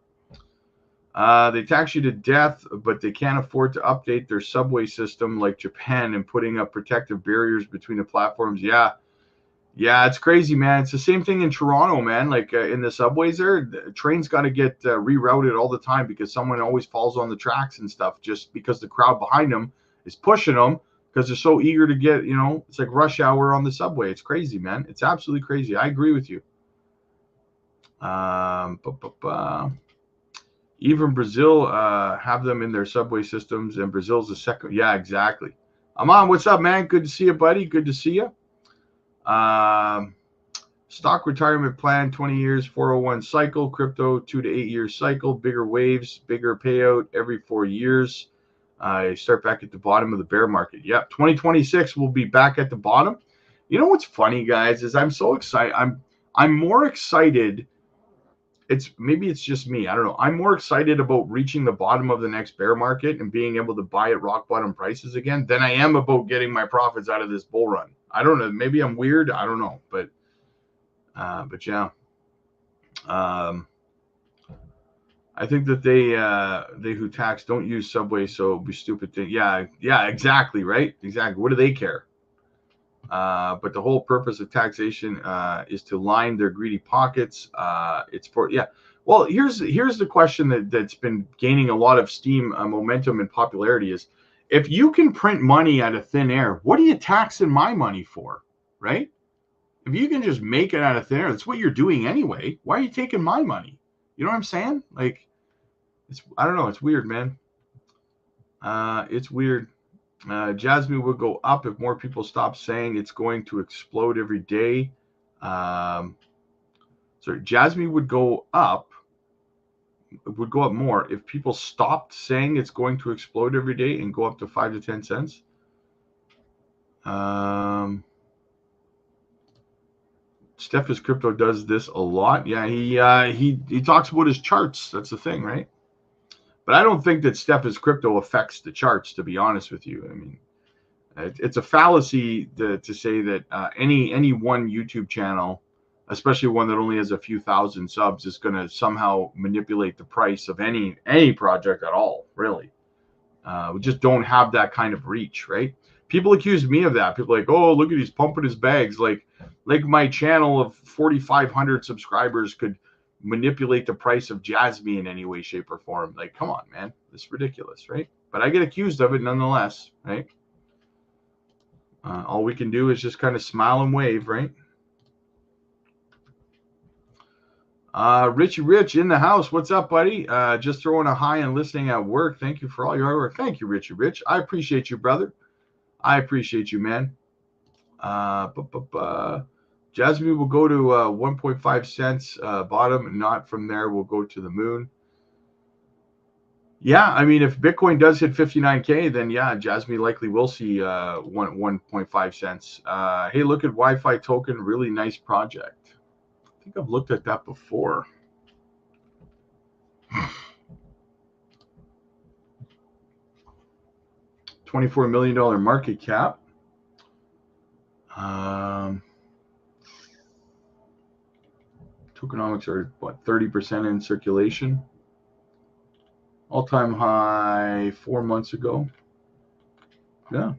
They tax you to death, but they can't afford to update their subway system like Japan and putting up protective barriers between the platforms. Yeah, it's crazy, man. It's the same thing in Toronto, man. Like in the subways there, the trains got to get rerouted all the time because someone always falls on the tracks and stuff just because the crowd behind them is pushing them because they're so eager to get, you know, it's like rush hour on the subway. It's crazy, man. It's absolutely crazy. I agree with you. Even Brazil have them in their subway systems, and Brazil's the second. Yeah, exactly. Aman, what's up, man? Good to see you, buddy. Good to see you. Stock retirement plan, 20 years, 401 cycle. Crypto, 2 to 8 year cycle. Bigger waves, bigger payout every 4 years. Start back at the bottom of the bear market. Yep, 2026 we'll be back at the bottom. You know what's funny, guys, is I'm so excited. I'm more excited. Maybe it's just me. I don't know. I'm more excited about reaching the bottom of the next bear market and being able to buy at rock bottom prices again than I am about getting my profits out of this bull run. I don't know. Maybe I'm weird. I don't know. But yeah. I think that they who tax don't use subway, so it'll be stupid thing. Yeah, exactly, right? Exactly. What do they care? But the whole purpose of taxation is to line their greedy pockets. It's for, yeah. Well, here's the question that's been gaining a lot of steam, momentum, and popularity is, if you can print money out of thin air, what are you taxing my money for, right? If you can just make it out of thin air, that's what you're doing anyway. Why are you taking my money? You know what I'm saying? Like, I don't know. It's weird, man. It's weird. JASMY would go up if more people stop saying it's going to explode every day. Sorry, JASMY would go up more if people stopped saying it's going to explode every day and go up to 5 to 10 cents. Steph's Crypto does this a lot. Yeah, he talks about his charts. That's the thing, right? But I don't think that Steph's Crypto affects the charts, to be honest with you. I mean, it's a fallacy to say that any one YouTube channel especially one that only has a few thousand subs, is going to somehow manipulate the price of any project at all, really. We just don't have that kind of reach, right? People accuse me of that. People are like, oh, look at he's pumping his bags. Like my channel of 4,500 subscribers could manipulate the price of JASMY in any way, shape, or form. Like, come on, man. This is ridiculous, right? But I get accused of it nonetheless, right? All we can do is just kind of smile and wave, right? Richie Rich in the house. What's up, buddy? Just throwing a hi and listening at work. Thank you for all your hard work. Thank you, Richie Rich. I appreciate you, brother. I appreciate you, man. JASMY will go to 1.5 cents bottom, and not from there. We'll go to the moon. Yeah, I mean, if Bitcoin does hit 59K, then yeah, JASMY likely will see 1.5 cents. Hey, look at Wi-Fi token. Really nice project. I think I've looked at that before. $24 million market cap. Tokenomics are what, 30% in circulation. All-time high 4 months ago. Yeah.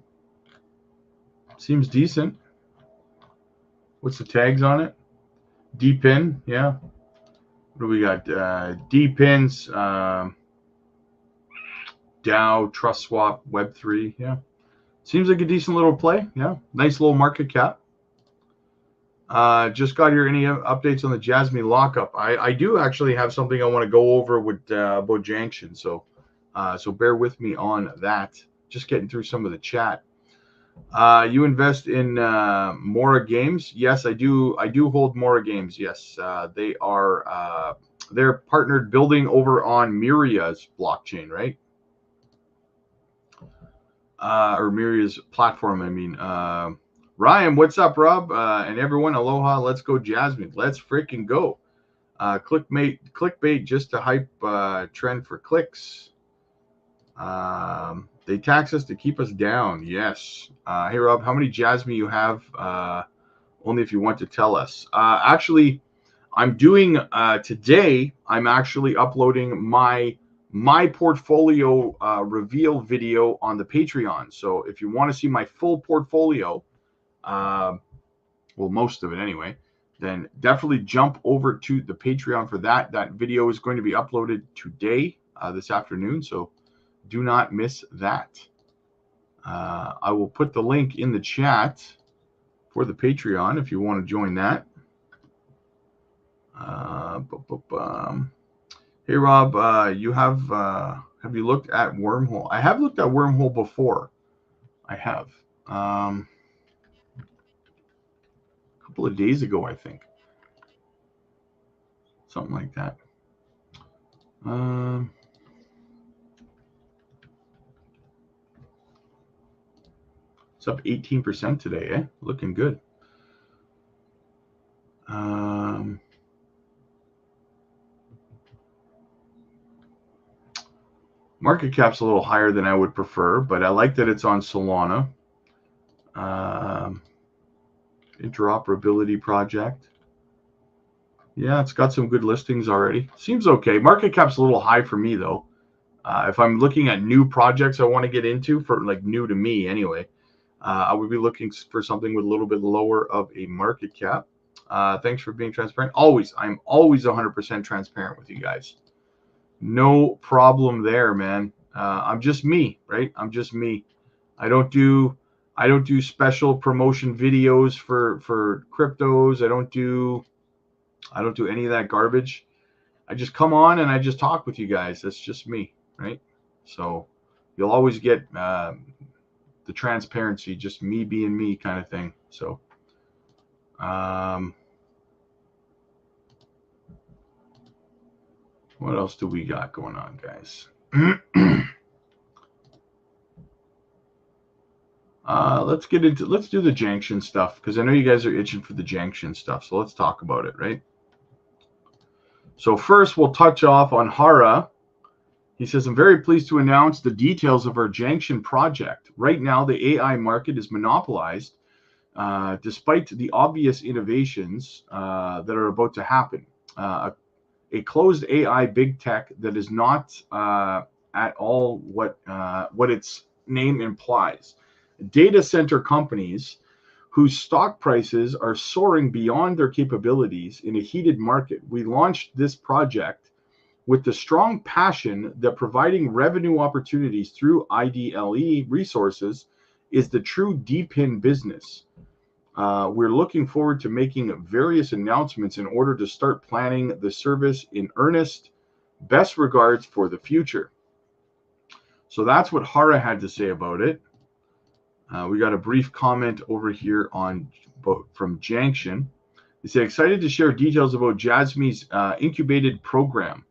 Seems decent. What's the tags on it? D-pin, yeah. What do we got? D-pins, DAO, Trust Swap, Web3, yeah. Seems like a decent little play, yeah. Nice little market cap. Just got here. Any updates on the JASMY lockup? I do actually have something I want to go over with about Janction, so bear with me on that. Just getting through some of the chat. You invest in Mora Games? Yes, I do. I do hold Mora Games. Yes, they are. They're partnered building over on Myria's blockchain, right? Or Myria's platform. I mean, Ryan, what's up, Rob? And everyone, aloha. Let's go, JASMY. Let's freaking go. Clickbait just to hype trend for clicks. They tax us to keep us down. Yes. Hey, Rob, how many JASMY you have? Only if you want to tell us. Actually, I'm doing today. I'm actually uploading my portfolio reveal video on the Patreon. So if you want to see my full portfolio, well, most of it anyway, then definitely jump over to the Patreon for that. That video is going to be uploaded today, this afternoon. So do not miss that. I will put the link in the chat for the Patreon if you want to join that. Hey, Rob, you have you looked at Wormhole? I have looked at Wormhole before. I have. A couple of days ago, I think. Something like that. It's up 18% today, eh? Looking good. Market cap's a little higher than I would prefer, but I like that it's on Solana. Interoperability project. Yeah, it's got some good listings already. Seems okay. Market cap's a little high for me, though. If I'm looking at new projects I want to get into, for like new to me anyway, I would be looking for something with a little bit lower of a market cap. Thanks for being transparent. Always. I'm always 100% transparent with you guys. No problem there, man. I'm just me, right? I'm just me. I don't do special promotion videos for cryptos. I don't do any of that garbage. I just come on and I just talk with you guys. That's just me, right? So you'll always get the transparency, just me being me kind of thing. So what else do we got going on, guys? Let's do the Janction stuff, because I know you guys are itching for the Janction stuff. So let's talk about it, right? So first, we'll touch off on Hara. He says, I'm very pleased to announce the details of our Janction project. Right now, the AI market is monopolized despite the obvious innovations that are about to happen. A closed AI big tech that is not at all what its name implies. Data center companies whose stock prices are soaring beyond their capabilities in a heated market. We launched this project with the strong passion that providing revenue opportunities through IDLE resources is the true DPIN business. We're looking forward to making various announcements in order to start planning the service in earnest. Best regards for the future. So that's what Hara had to say about it. We got a brief comment over here from Janction. They say, excited to share details about JASMY's incubated program.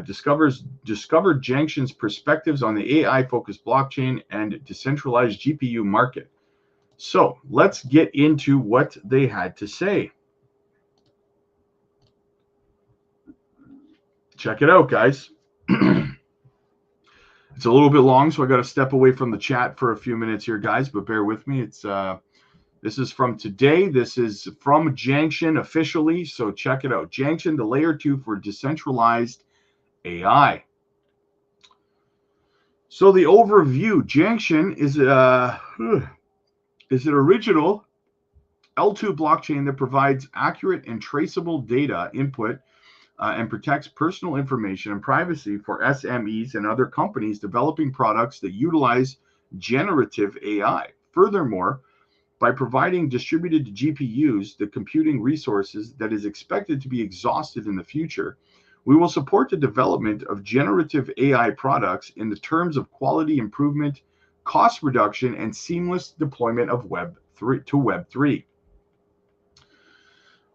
Discovered Janction's perspectives on the AI-focused blockchain and decentralized GPU market. So let's get into what they had to say. Check it out, guys. It's a little bit long, so I got to step away from the chat for a few minutes here, guys, but bear with me. This is from today. This is from Janction officially, so check it out. Janction, the layer 2 for decentralized AI. So the overview, Janction is an original L2 blockchain that provides accurate and traceable data input and protects personal information and privacy for SMEs and other companies developing products that utilize generative AI. Furthermore, by providing distributed GPUs, the computing resources that is expected to be exhausted in the future, we will support the development of generative AI products in the terms of quality improvement, cost reduction, and seamless deployment of Web3.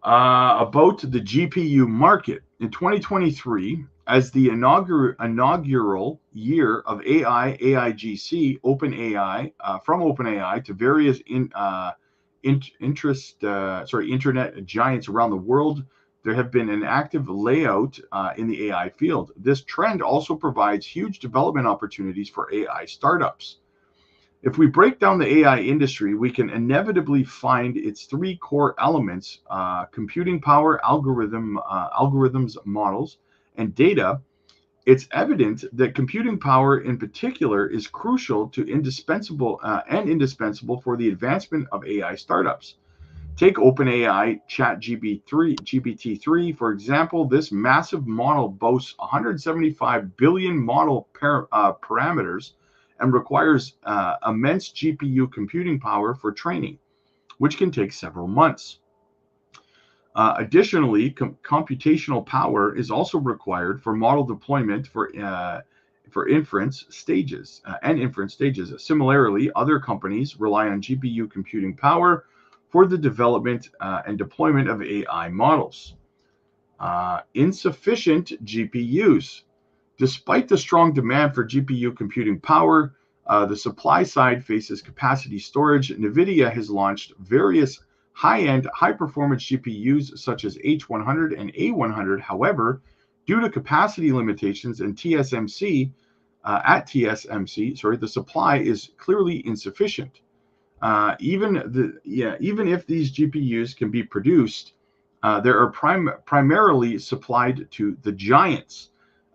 About the GPU market. In 2023, as the inaugural year of AIGC, from OpenAI to various internet giants around the world, there have been an active layout in the AI field. This trend also provides huge development opportunities for AI startups. If we break down the AI industry, we can inevitably find its three core elements: computing power, algorithms, models, and data. It's evident that computing power in particular is crucial to indispensable for the advancement of AI startups. Take OpenAI GPT-3, for example. This massive model boasts 175 billion model parameters and requires immense GPU computing power for training, which can take several months. Additionally, computational power is also required for model deployment for inference stages. Similarly, other companies rely on GPU computing power for the development and deployment of AI models. Insufficient GPUs. Despite the strong demand for GPU computing power, the supply side faces capacity storage. NVIDIA has launched various high-end, high-performance GPUs such as H100 and A100. However, due to capacity limitations and the supply is clearly insufficient. Even if these GPUs can be produced, they are primarily supplied to the giants.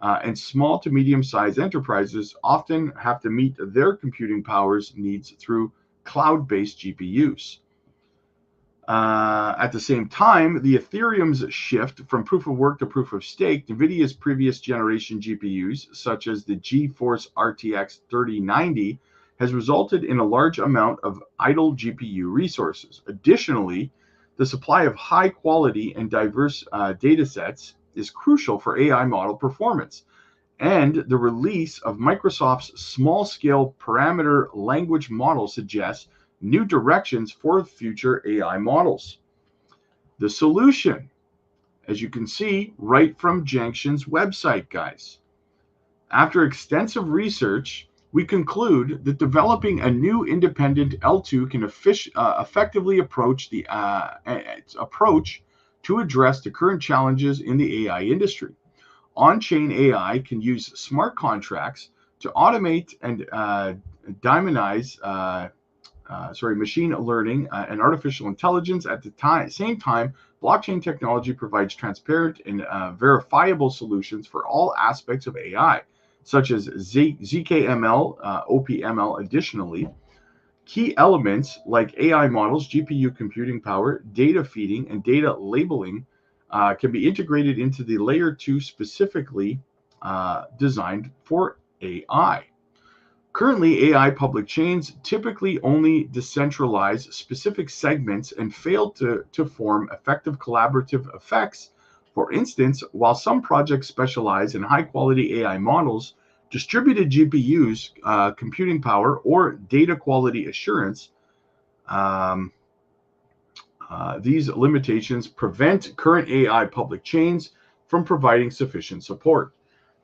And small to medium-sized enterprises often have to meet their computing powers needs through cloud-based GPUs. At the same time, the Ethereum's shift from proof of work to proof of stake, NVIDIA's previous generation GPUs, such as the GeForce RTX 3090, has resulted in a large amount of idle GPU resources. Additionally, the supply of high quality and diverse data sets is crucial for AI model performance, and the release of Microsoft's small-scale parameter language model suggests new directions for future AI models. The solution, as you can see right from Janction's website, guys. After extensive research, we conclude that developing a new independent L2 can effectively approach to address the current challenges in the AI industry. On-chain AI can use smart contracts to automate and machine learning and artificial intelligence. At the same time, blockchain technology provides transparent and verifiable solutions for all aspects of AI, such as ZKML, OPML. Additionally, key elements like AI models, GPU computing power, data feeding, and data labeling can be integrated into the layer 2 specifically designed for AI. Currently, AI public chains typically only decentralize specific segments and fail to form effective collaborative effects. For instance, while some projects specialize in high-quality AI models, distributed GPUs, computing power, or data quality assurance, these limitations prevent current AI public chains from providing sufficient support.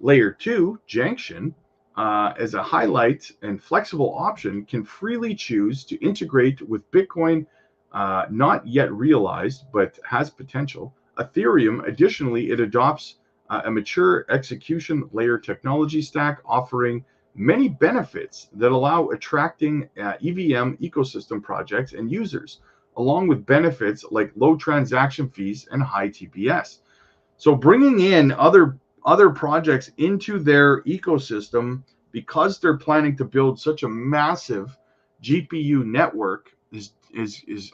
Layer 2, Janction, as a highlight and flexible option, can freely choose to integrate with Bitcoin, not yet realized, but has potential. Ethereum, additionally, it adopts a mature execution layer technology stack, offering many benefits that allow attracting EVM ecosystem projects and users, along with benefits like low transaction fees and high TPS. So bringing in other projects into their ecosystem, because they're planning to build such a massive GPU network, is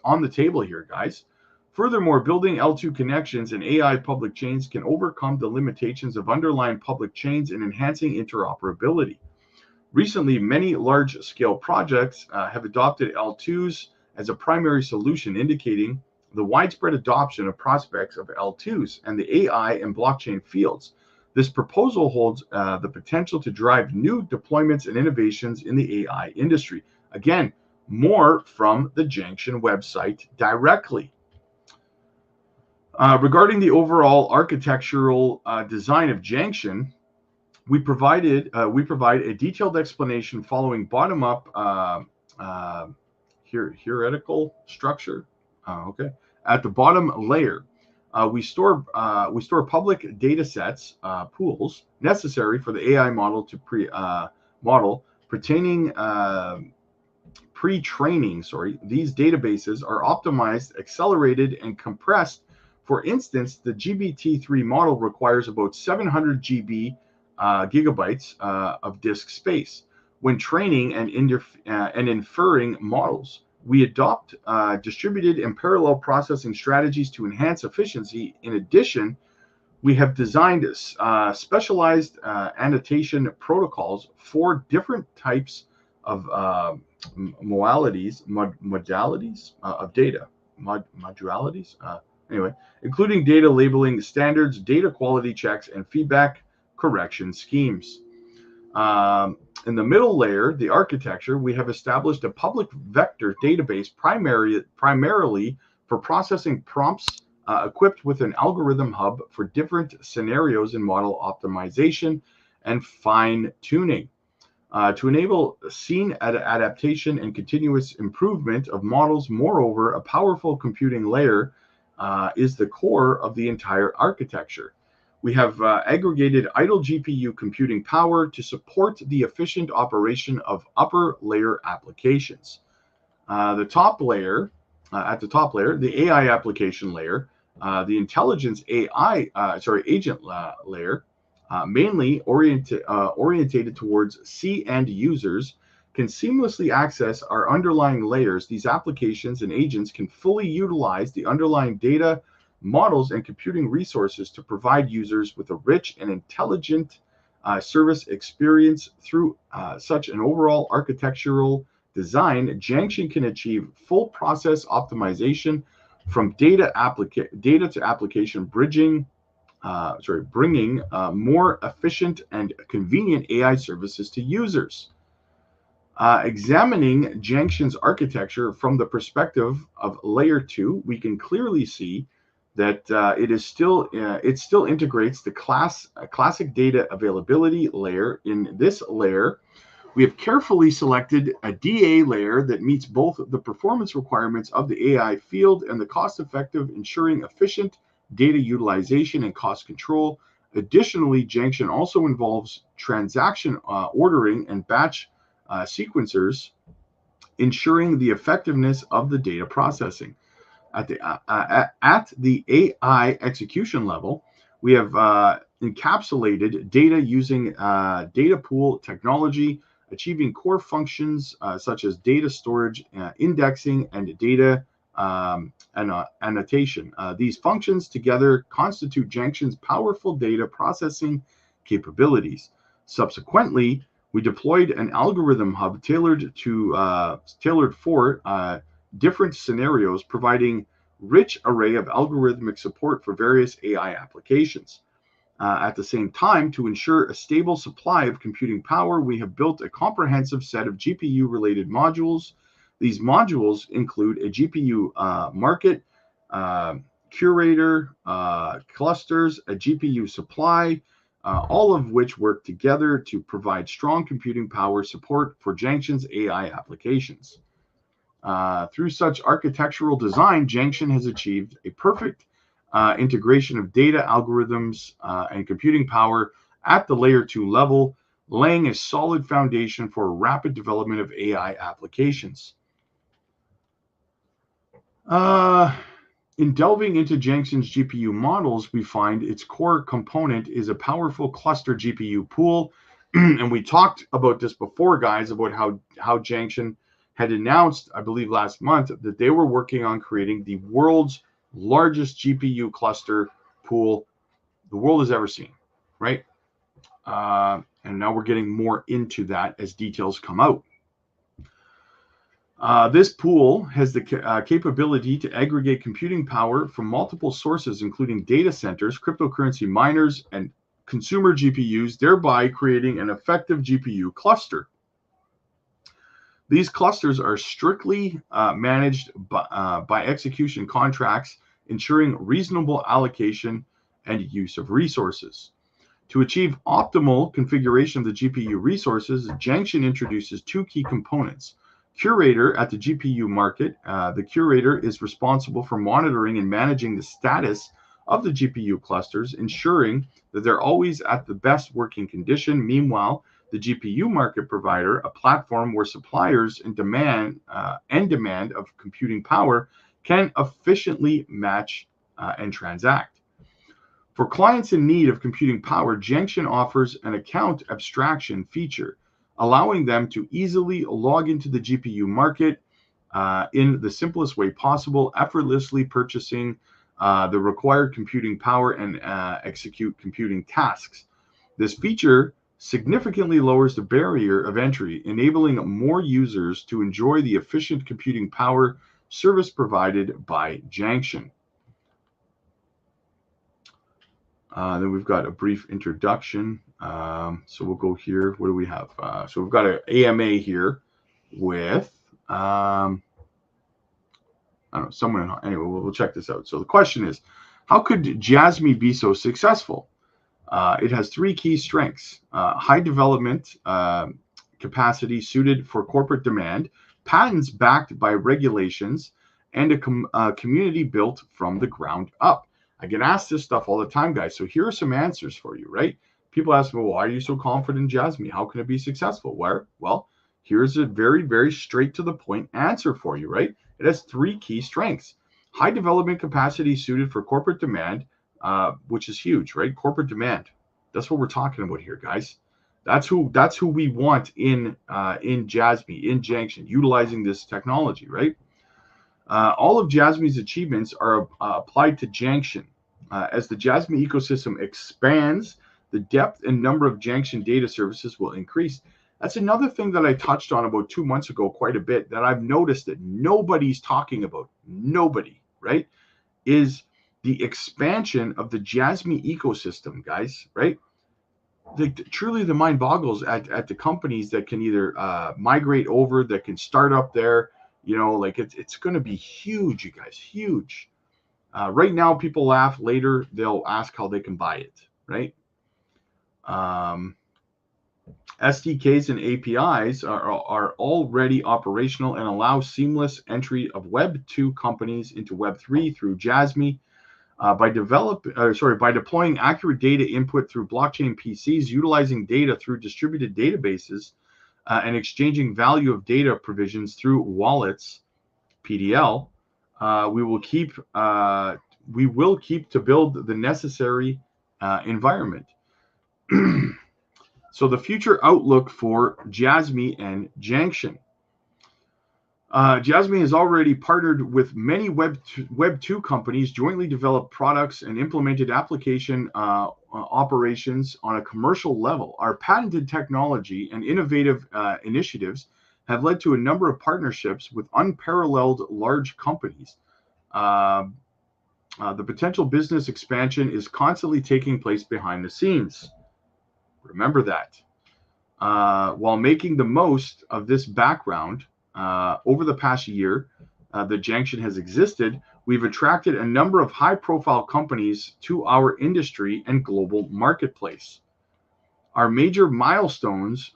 on the table here, guys. Furthermore, building L2 connections and AI public chains can overcome the limitations of underlying public chains in enhancing interoperability. Recently, many large-scale projects have adopted L2s as a primary solution, indicating the widespread adoption of prospects of L2s and the AI and blockchain fields. This proposal holds the potential to drive new deployments and innovations in the AI industry. Again, more from the Janction website directly. Regarding the overall architectural design of Janction, we provide a detailed explanation following bottom-up hierarchical structure. Okay, at the bottom layer, we store public data sets, pools necessary for the AI model to pre-training. These databases are optimized, accelerated, and compressed. For instance, the GPT-3 model requires about 700 gigabytes of disk space. When training and inferring models, we adopt distributed and parallel processing strategies to enhance efficiency. In addition, we have designed specialized annotation protocols for different types of modalities of data. Anyway, including data labeling standards, data quality checks, and feedback correction schemes. In the middle layer, the architecture, we have established a public vector database primarily for processing prompts, equipped with an algorithm hub for different scenarios in model optimization and fine-tuning. To enable scene adaptation and continuous improvement of models. Moreover, a powerful computing layer is the core of the entire architecture. We have aggregated idle GPU computing power to support the efficient operation of upper layer applications. At the top layer, the AI application layer, the intelligence agent layer, mainly orientated towards C-end users, can seamlessly access our underlying layers. These applications and agents can fully utilize the underlying data, models, and computing resources to provide users with a rich and intelligent service experience. Through such an overall architectural design, Janction can achieve full process optimization from data to application, bringing more efficient and convenient AI services to users. Examining Janction's architecture from the perspective of layer 2, we can clearly see that it still integrates the classic data availability layer. In this layer, we have carefully selected a DA layer that meets both the performance requirements of the AI field and the cost-effective, ensuring efficient data utilization and cost control. Additionally, Janction also involves transaction ordering and batch sequencers ensuring the effectiveness of the data processing. At the AI execution level, we have encapsulated data using data pool technology, achieving core functions such as data storage, indexing, and data annotation. These functions together constitute Junction's powerful data processing capabilities. Subsequently, we deployed an algorithm hub tailored for different scenarios, providing rich array of algorithmic support for various AI applications. At the same time, to ensure a stable supply of computing power, we have built a comprehensive set of GPU-related modules. These modules include a GPU market, curator, clusters, a GPU supply, all of which work together to provide strong computing power support for Junction's AI applications. Through such architectural design, Junction has achieved a perfect integration of data algorithms and computing power at the layer 2 level, laying a solid foundation for rapid development of AI applications. In delving into Junction's GPU models, we find its core component is a powerful cluster GPU pool. And we talked about this before, guys, about how Junction had announced, I believe last month, that they were working on creating the world's largest GPU cluster pool the world has ever seen, right? And now we're getting more into that as details come out. This pool has the capability to aggregate computing power from multiple sources, including data centers, cryptocurrency miners, and consumer GPUs, thereby creating an effective GPU cluster. These clusters are strictly managed by execution contracts, ensuring reasonable allocation and use of resources. To achieve optimal configuration of the GPU resources, Junction introduces two key components. Curator at the GPU market. The curator is responsible for monitoring and managing the status of the GPU clusters, ensuring that they're always at the best working condition. Meanwhile, the GPU market provider, a platform where suppliers and demand of computing power can efficiently match and transact. For clients in need of computing power, Junction offers an account abstraction feature, allowing them to easily log into the GPU market in the simplest way possible, effortlessly purchasing the required computing power and execute computing tasks. This feature significantly lowers the barrier of entry, enabling more users to enjoy the efficient computing power service provided by Junction. Then we've got a brief introduction. So we'll go here. What do we have? So we've got an AMA here with, I don't know, someone. Anyway, we'll check this out. So the question is, how could JASMY be so successful? It has three key strengths: high development capacity suited for corporate demand, patents backed by regulations, and a community built from the ground up. I get asked this stuff all the time, guys. So here are some answers for you, right? People ask me, well, why are you so confident in JASMY? How can it be successful? Well, here's a very, very straight to the point answer for you, right? It has three key strengths: high development capacity suited for corporate demand, which is huge, right? Corporate demand. That's what we're talking about here, guys. That's who we want in JASMY, in Junction, utilizing this technology, right? All of JASMY's achievements are applied to Junction. As the JASMY ecosystem expands, the depth and number of Junction data services will increase. That's another thing that I touched on about 2 months ago quite a bit that I've noticed that nobody's talking about. Nobody, right? Is the expansion of the JASMY ecosystem, guys, right? Truly the mind boggles at the companies that can either migrate over, that can start up there. You know, like it's going to be huge, you guys, huge. Right now, people laugh. Later, they'll ask how they can buy it, right? SDKs and APIs are already operational and allow seamless entry of Web 2 companies into Web 3 through JASMY. By deploying accurate data input through blockchain PCs, utilizing data through distributed databases, and exchanging value of data provisions through wallets, PDL, we will keep to build the necessary environment. So the future outlook for JASMY and Janction. JASMY has already partnered with many Web 2 companies, jointly developed products, and implemented application operations on a commercial level. Our patented technology and innovative initiatives have led to a number of partnerships with unparalleled large companies. The potential business expansion is constantly taking place behind the scenes. Remember that. While making the most of this background, over the past year that Janction has existed, we've attracted a number of high-profile companies to our industry and global marketplace. Our major milestone is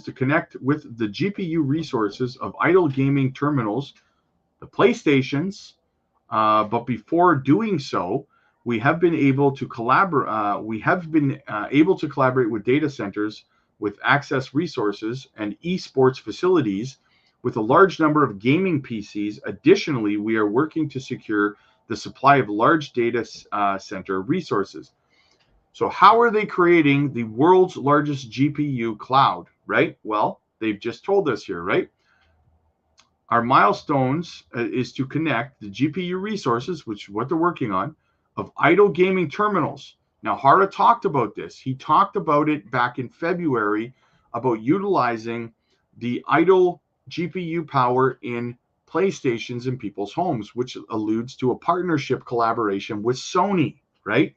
to connect with the GPU resources of idle gaming terminals, the PlayStations. But before doing so, we have been able to collaborate. With data centers with access resources and esports facilities with a large number of gaming PCs. Additionally, we are working to secure the supply of large data center resources. So how are they creating the world's largest GPU cloud, right? Well, they've just told us here, right? Our milestones is to connect the GPU resources, which is what they're working on, of idle gaming terminals. Now, Hara talked about this. He talked about it back in February about utilizing the idle GPU power in PlayStations in people's homes, which alludes to a partnership collaboration with Sony, right?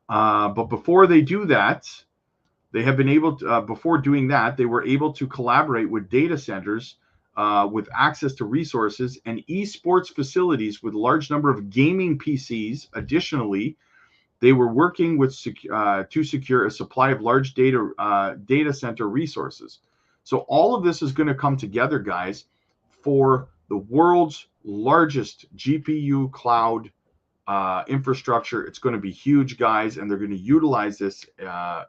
But before they do that, they have been able to, before doing that, they were able to collaborate with data centers with access to resources and esports facilities with a large number of gaming PCs. Additionally, they were working with to secure a supply of large data center resources. So all of this is going to come together, guys, for the world's largest GPU cloud infrastructure. It's going to be huge, guys, and they're going to utilize this to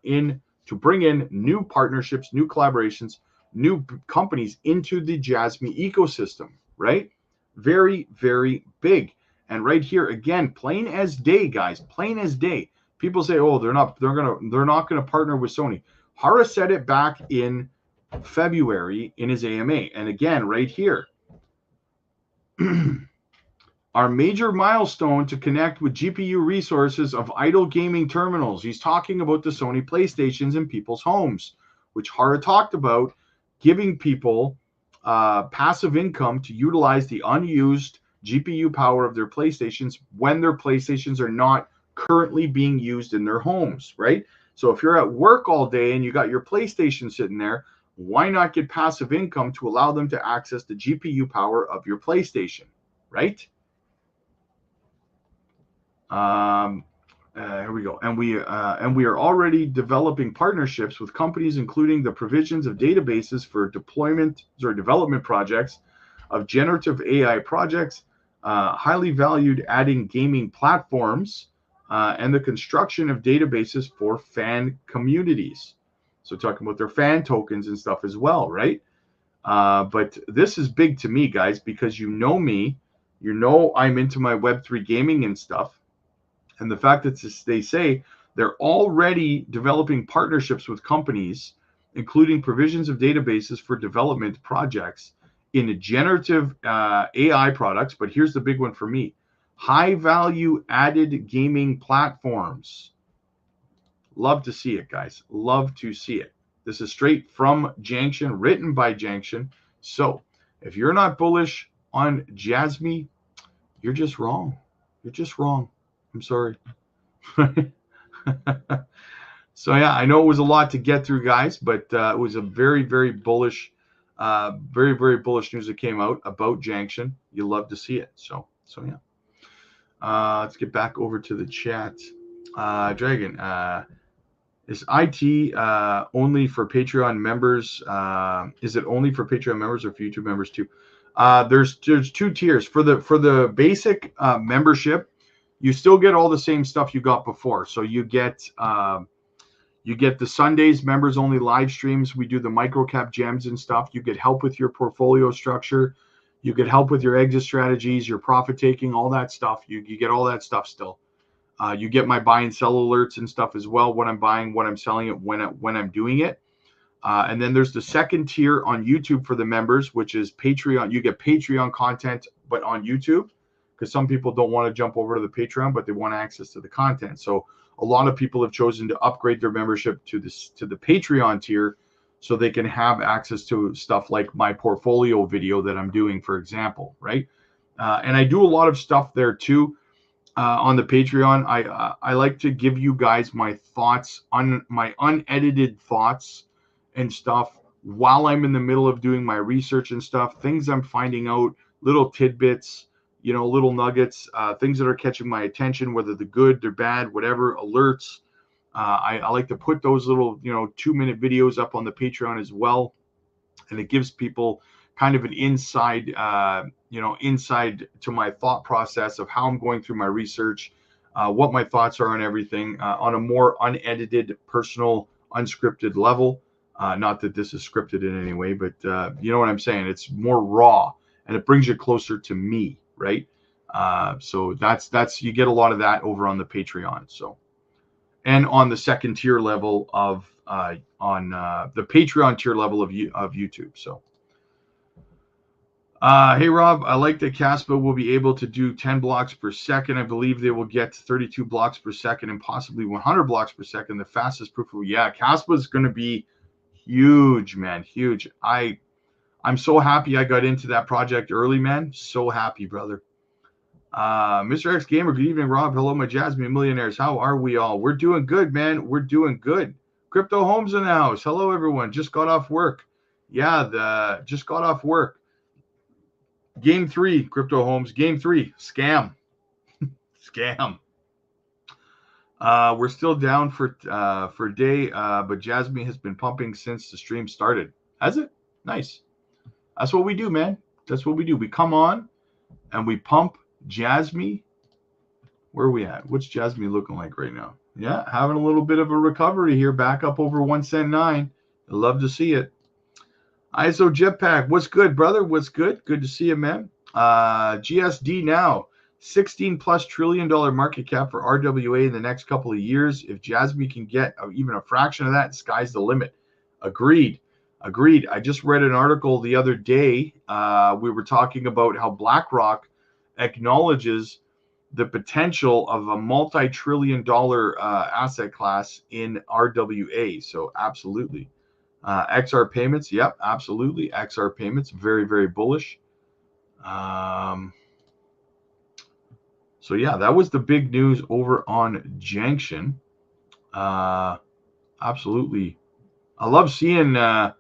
bring in new partnerships, new collaborations, new companies into the JASMY ecosystem, right? Very, very big. And right here, again, plain as day, guys, plain as day. People say, oh, they're not gonna partner with Sony. Hara said it back in February in his AMA. And again, right here, our major milestone to connect with GPU resources of idle gaming terminals. He's talking about the Sony PlayStations in people's homes, which Hara talked about, giving people passive income to utilize the unused GPU power of their PlayStations when their PlayStations are not currently being used in their homes, right? So if you're at work all day and you got your PlayStation sitting there, why not get passive income to allow them to access the GPU power of your PlayStation, right? Here we go. And we are already developing partnerships with companies, including the provisions of databases for development projects of generative AI projects, highly valued adding gaming platforms, and the construction of databases for fan communities. So talking about their fan tokens and stuff as well, right? But this is big to me, guys, because you know me, you know I'm into my Web3 gaming and stuff. And the fact that they say they're already developing partnerships with companies, including provisions of databases for development projects in generative AI products. But here's the big one for me: high value added gaming platforms. Love to see it, guys. Love to see it. This is straight from Janction, written by Janction. So if you're not bullish on JASMY, you're just wrong. You're just wrong. I'm sorry. So yeah, I know it was a lot to get through, guys, but it was a very, very bullish, very, very bullish news that came out about Janction. You love to see it. So yeah. Let's get back over to the chat. Dragon, is IT only for Patreon members? Is it only for Patreon members or for YouTube members too? There's two tiers. For the basic membership, you still get all the same stuff you got before. So you get You get the Sundays members only live streams. We do the microcap gems and stuff. You get help with your portfolio structure. You get help with your exit strategies, your profit taking, all that stuff. You get all that stuff still. You get my buy and sell alerts and stuff as well. What I'm buying, what I'm selling it, when I'm doing it. And then there's the second tier on YouTube for the members, which is Patreon. You get Patreon content, but on YouTube, because some people don't want to jump over to the Patreon, but they want access to the content. So a lot of people have chosen to upgrade their membership to the Patreon tier, so they can have access to stuff like my portfolio video that I'm doing, for example, right? And I do a lot of stuff there too. On the Patreon, I like to give you guys my thoughts, on my unedited thoughts and stuff while I'm in the middle of doing my research and stuff, things I'm finding out, little tidbits, you know, little nuggets, things that are catching my attention, whether they're good, they're bad, whatever, alerts. I like to put those little, 2-minute videos up on the Patreon as well. And it gives people kind of an inside, inside to my thought process of how I'm going through my research, what my thoughts are on everything on a more unedited, personal, unscripted level. Not that this is scripted in any way, but you know what I'm saying? It's more raw, and it brings you closer to me, right? So that's you get a lot of that over on the Patreon. So, and on the second tier level of on the Patreon tier level of YouTube. So, hey Rob, I like that KASPA will be able to do 10 blocks per second. I believe they will get 32 blocks per second and possibly 100 blocks per second. The fastest proof of, yeah, KASPA is going to be huge, man, huge. I'm so happy I got into that project early, man. So happy, brother. Mr. X Gamer, good evening, Rob. Hello, my Jasmy millionaires. How are we all? We're doing good, man. We're doing good. Crypto Homes in the house. Hello, everyone. Just got off work. Yeah, just got off work. Game 3, Crypto Homes. Game 3, scam. Scam. We're still down for day, but Jasmy has been pumping since the stream started. Has it? Nice. That's what we do, man. That's what we do. We come on and we pump Jasmy. Where are we at? What's Jasmy looking like right now? Yeah, having a little bit of a recovery here, back up over 1.9 cents. I love to see it. ISO Jetpack, what's good, brother? What's good? Good to see you, man. GSD now. $16+ trillion market cap for RWA in the next couple of years. If Jasmy can get even a fraction of that, sky's the limit. Agreed. I just read an article the other day. We were talking about how BlackRock acknowledges the potential of a multi-trillion-dollar asset class in RWA. So absolutely. XR payments. Yep, absolutely. XR payments. Very, very bullish. So yeah, that was the big news over on Janction. Absolutely. I love seeing the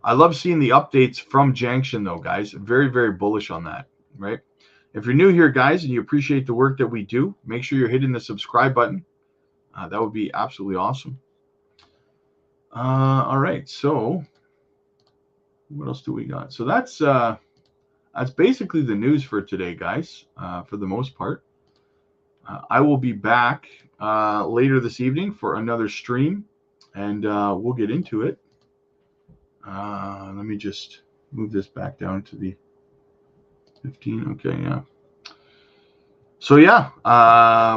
updates from Janction though, guys. Very, very bullish on that, right? If you're new here, guys, and you appreciate the work that we do, make sure you're hitting the subscribe button. That would be absolutely awesome. All right, so what else do we got? So that's basically the news for today, guys, for the most part. I will be back later this evening for another stream, and we'll get into it. Let me just move this back down to the 15. Okay, yeah. So yeah,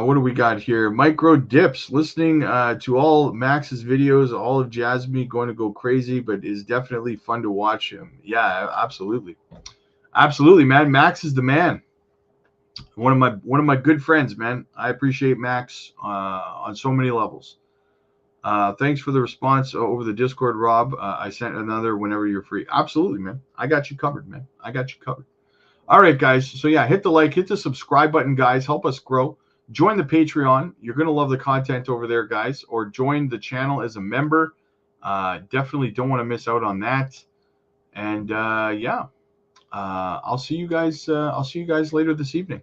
what do we got here? Micro dips. Listening to all Max's videos, all of Jasmy, going to go crazy, but is definitely fun to watch him. Yeah, absolutely, absolutely, man. Max is the man. One of my good friends, man. I appreciate Max on so many levels. Thanks for the response over the Discord, Rob. I sent another whenever you're free. Absolutely, man. I got you covered, man. I got you covered. All right, guys. So yeah, hit the like, hit the subscribe button, guys. Help us grow. Join the Patreon. You're going to love the content over there, guys. Or join the channel as a member. Definitely don't want to miss out on that. And yeah, I'll see you guys. I'll see you guys later this evening.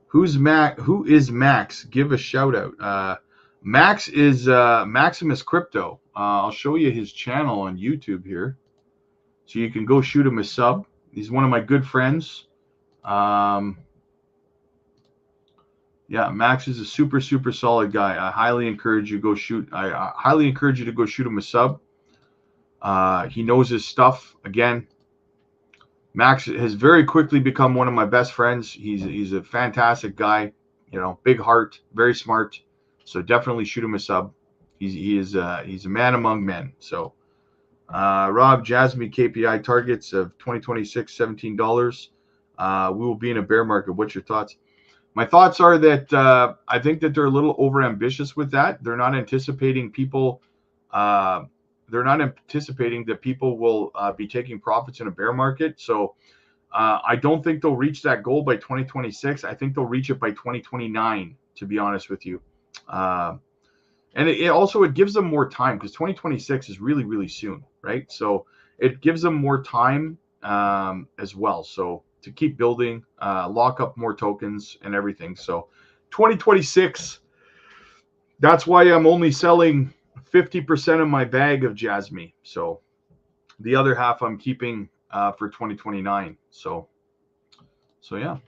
Who's Max? Who is Max? Give a shout out. Max is Maximus Crypto. I'll show you his channel on YouTube here, so you can go shoot him a sub. He's one of my good friends. Yeah, Max is a super, super solid guy. I highly encourage you go shoot. I highly encourage you to go shoot him a sub. He knows his stuff. Again, Max has very quickly become one of my best friends. He's a fantastic guy. You know, big heart, very smart. So definitely shoot him a sub. He's a man among men. So, Rob, Jasmy KPI targets of 2026, $17. We will be in a bear market. What's your thoughts? My thoughts are that I think that they're a little overambitious with that. They're not anticipating people. They're not anticipating that people will be taking profits in a bear market. So I don't think they'll reach that goal by 2026. I think they'll reach it by 2029, to be honest with you. And it also gives them more time because 2026 is really, really soon, right? So it gives them more time as well. So to keep building, lock up more tokens and everything. So 2026, that's why I'm only selling 50% of my bag of Jasmy. So the other half I'm keeping for 2029. So yeah.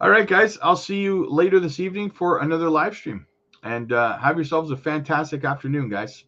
All right, guys. I'll see you later this evening for another live stream. And have yourselves a fantastic afternoon, guys.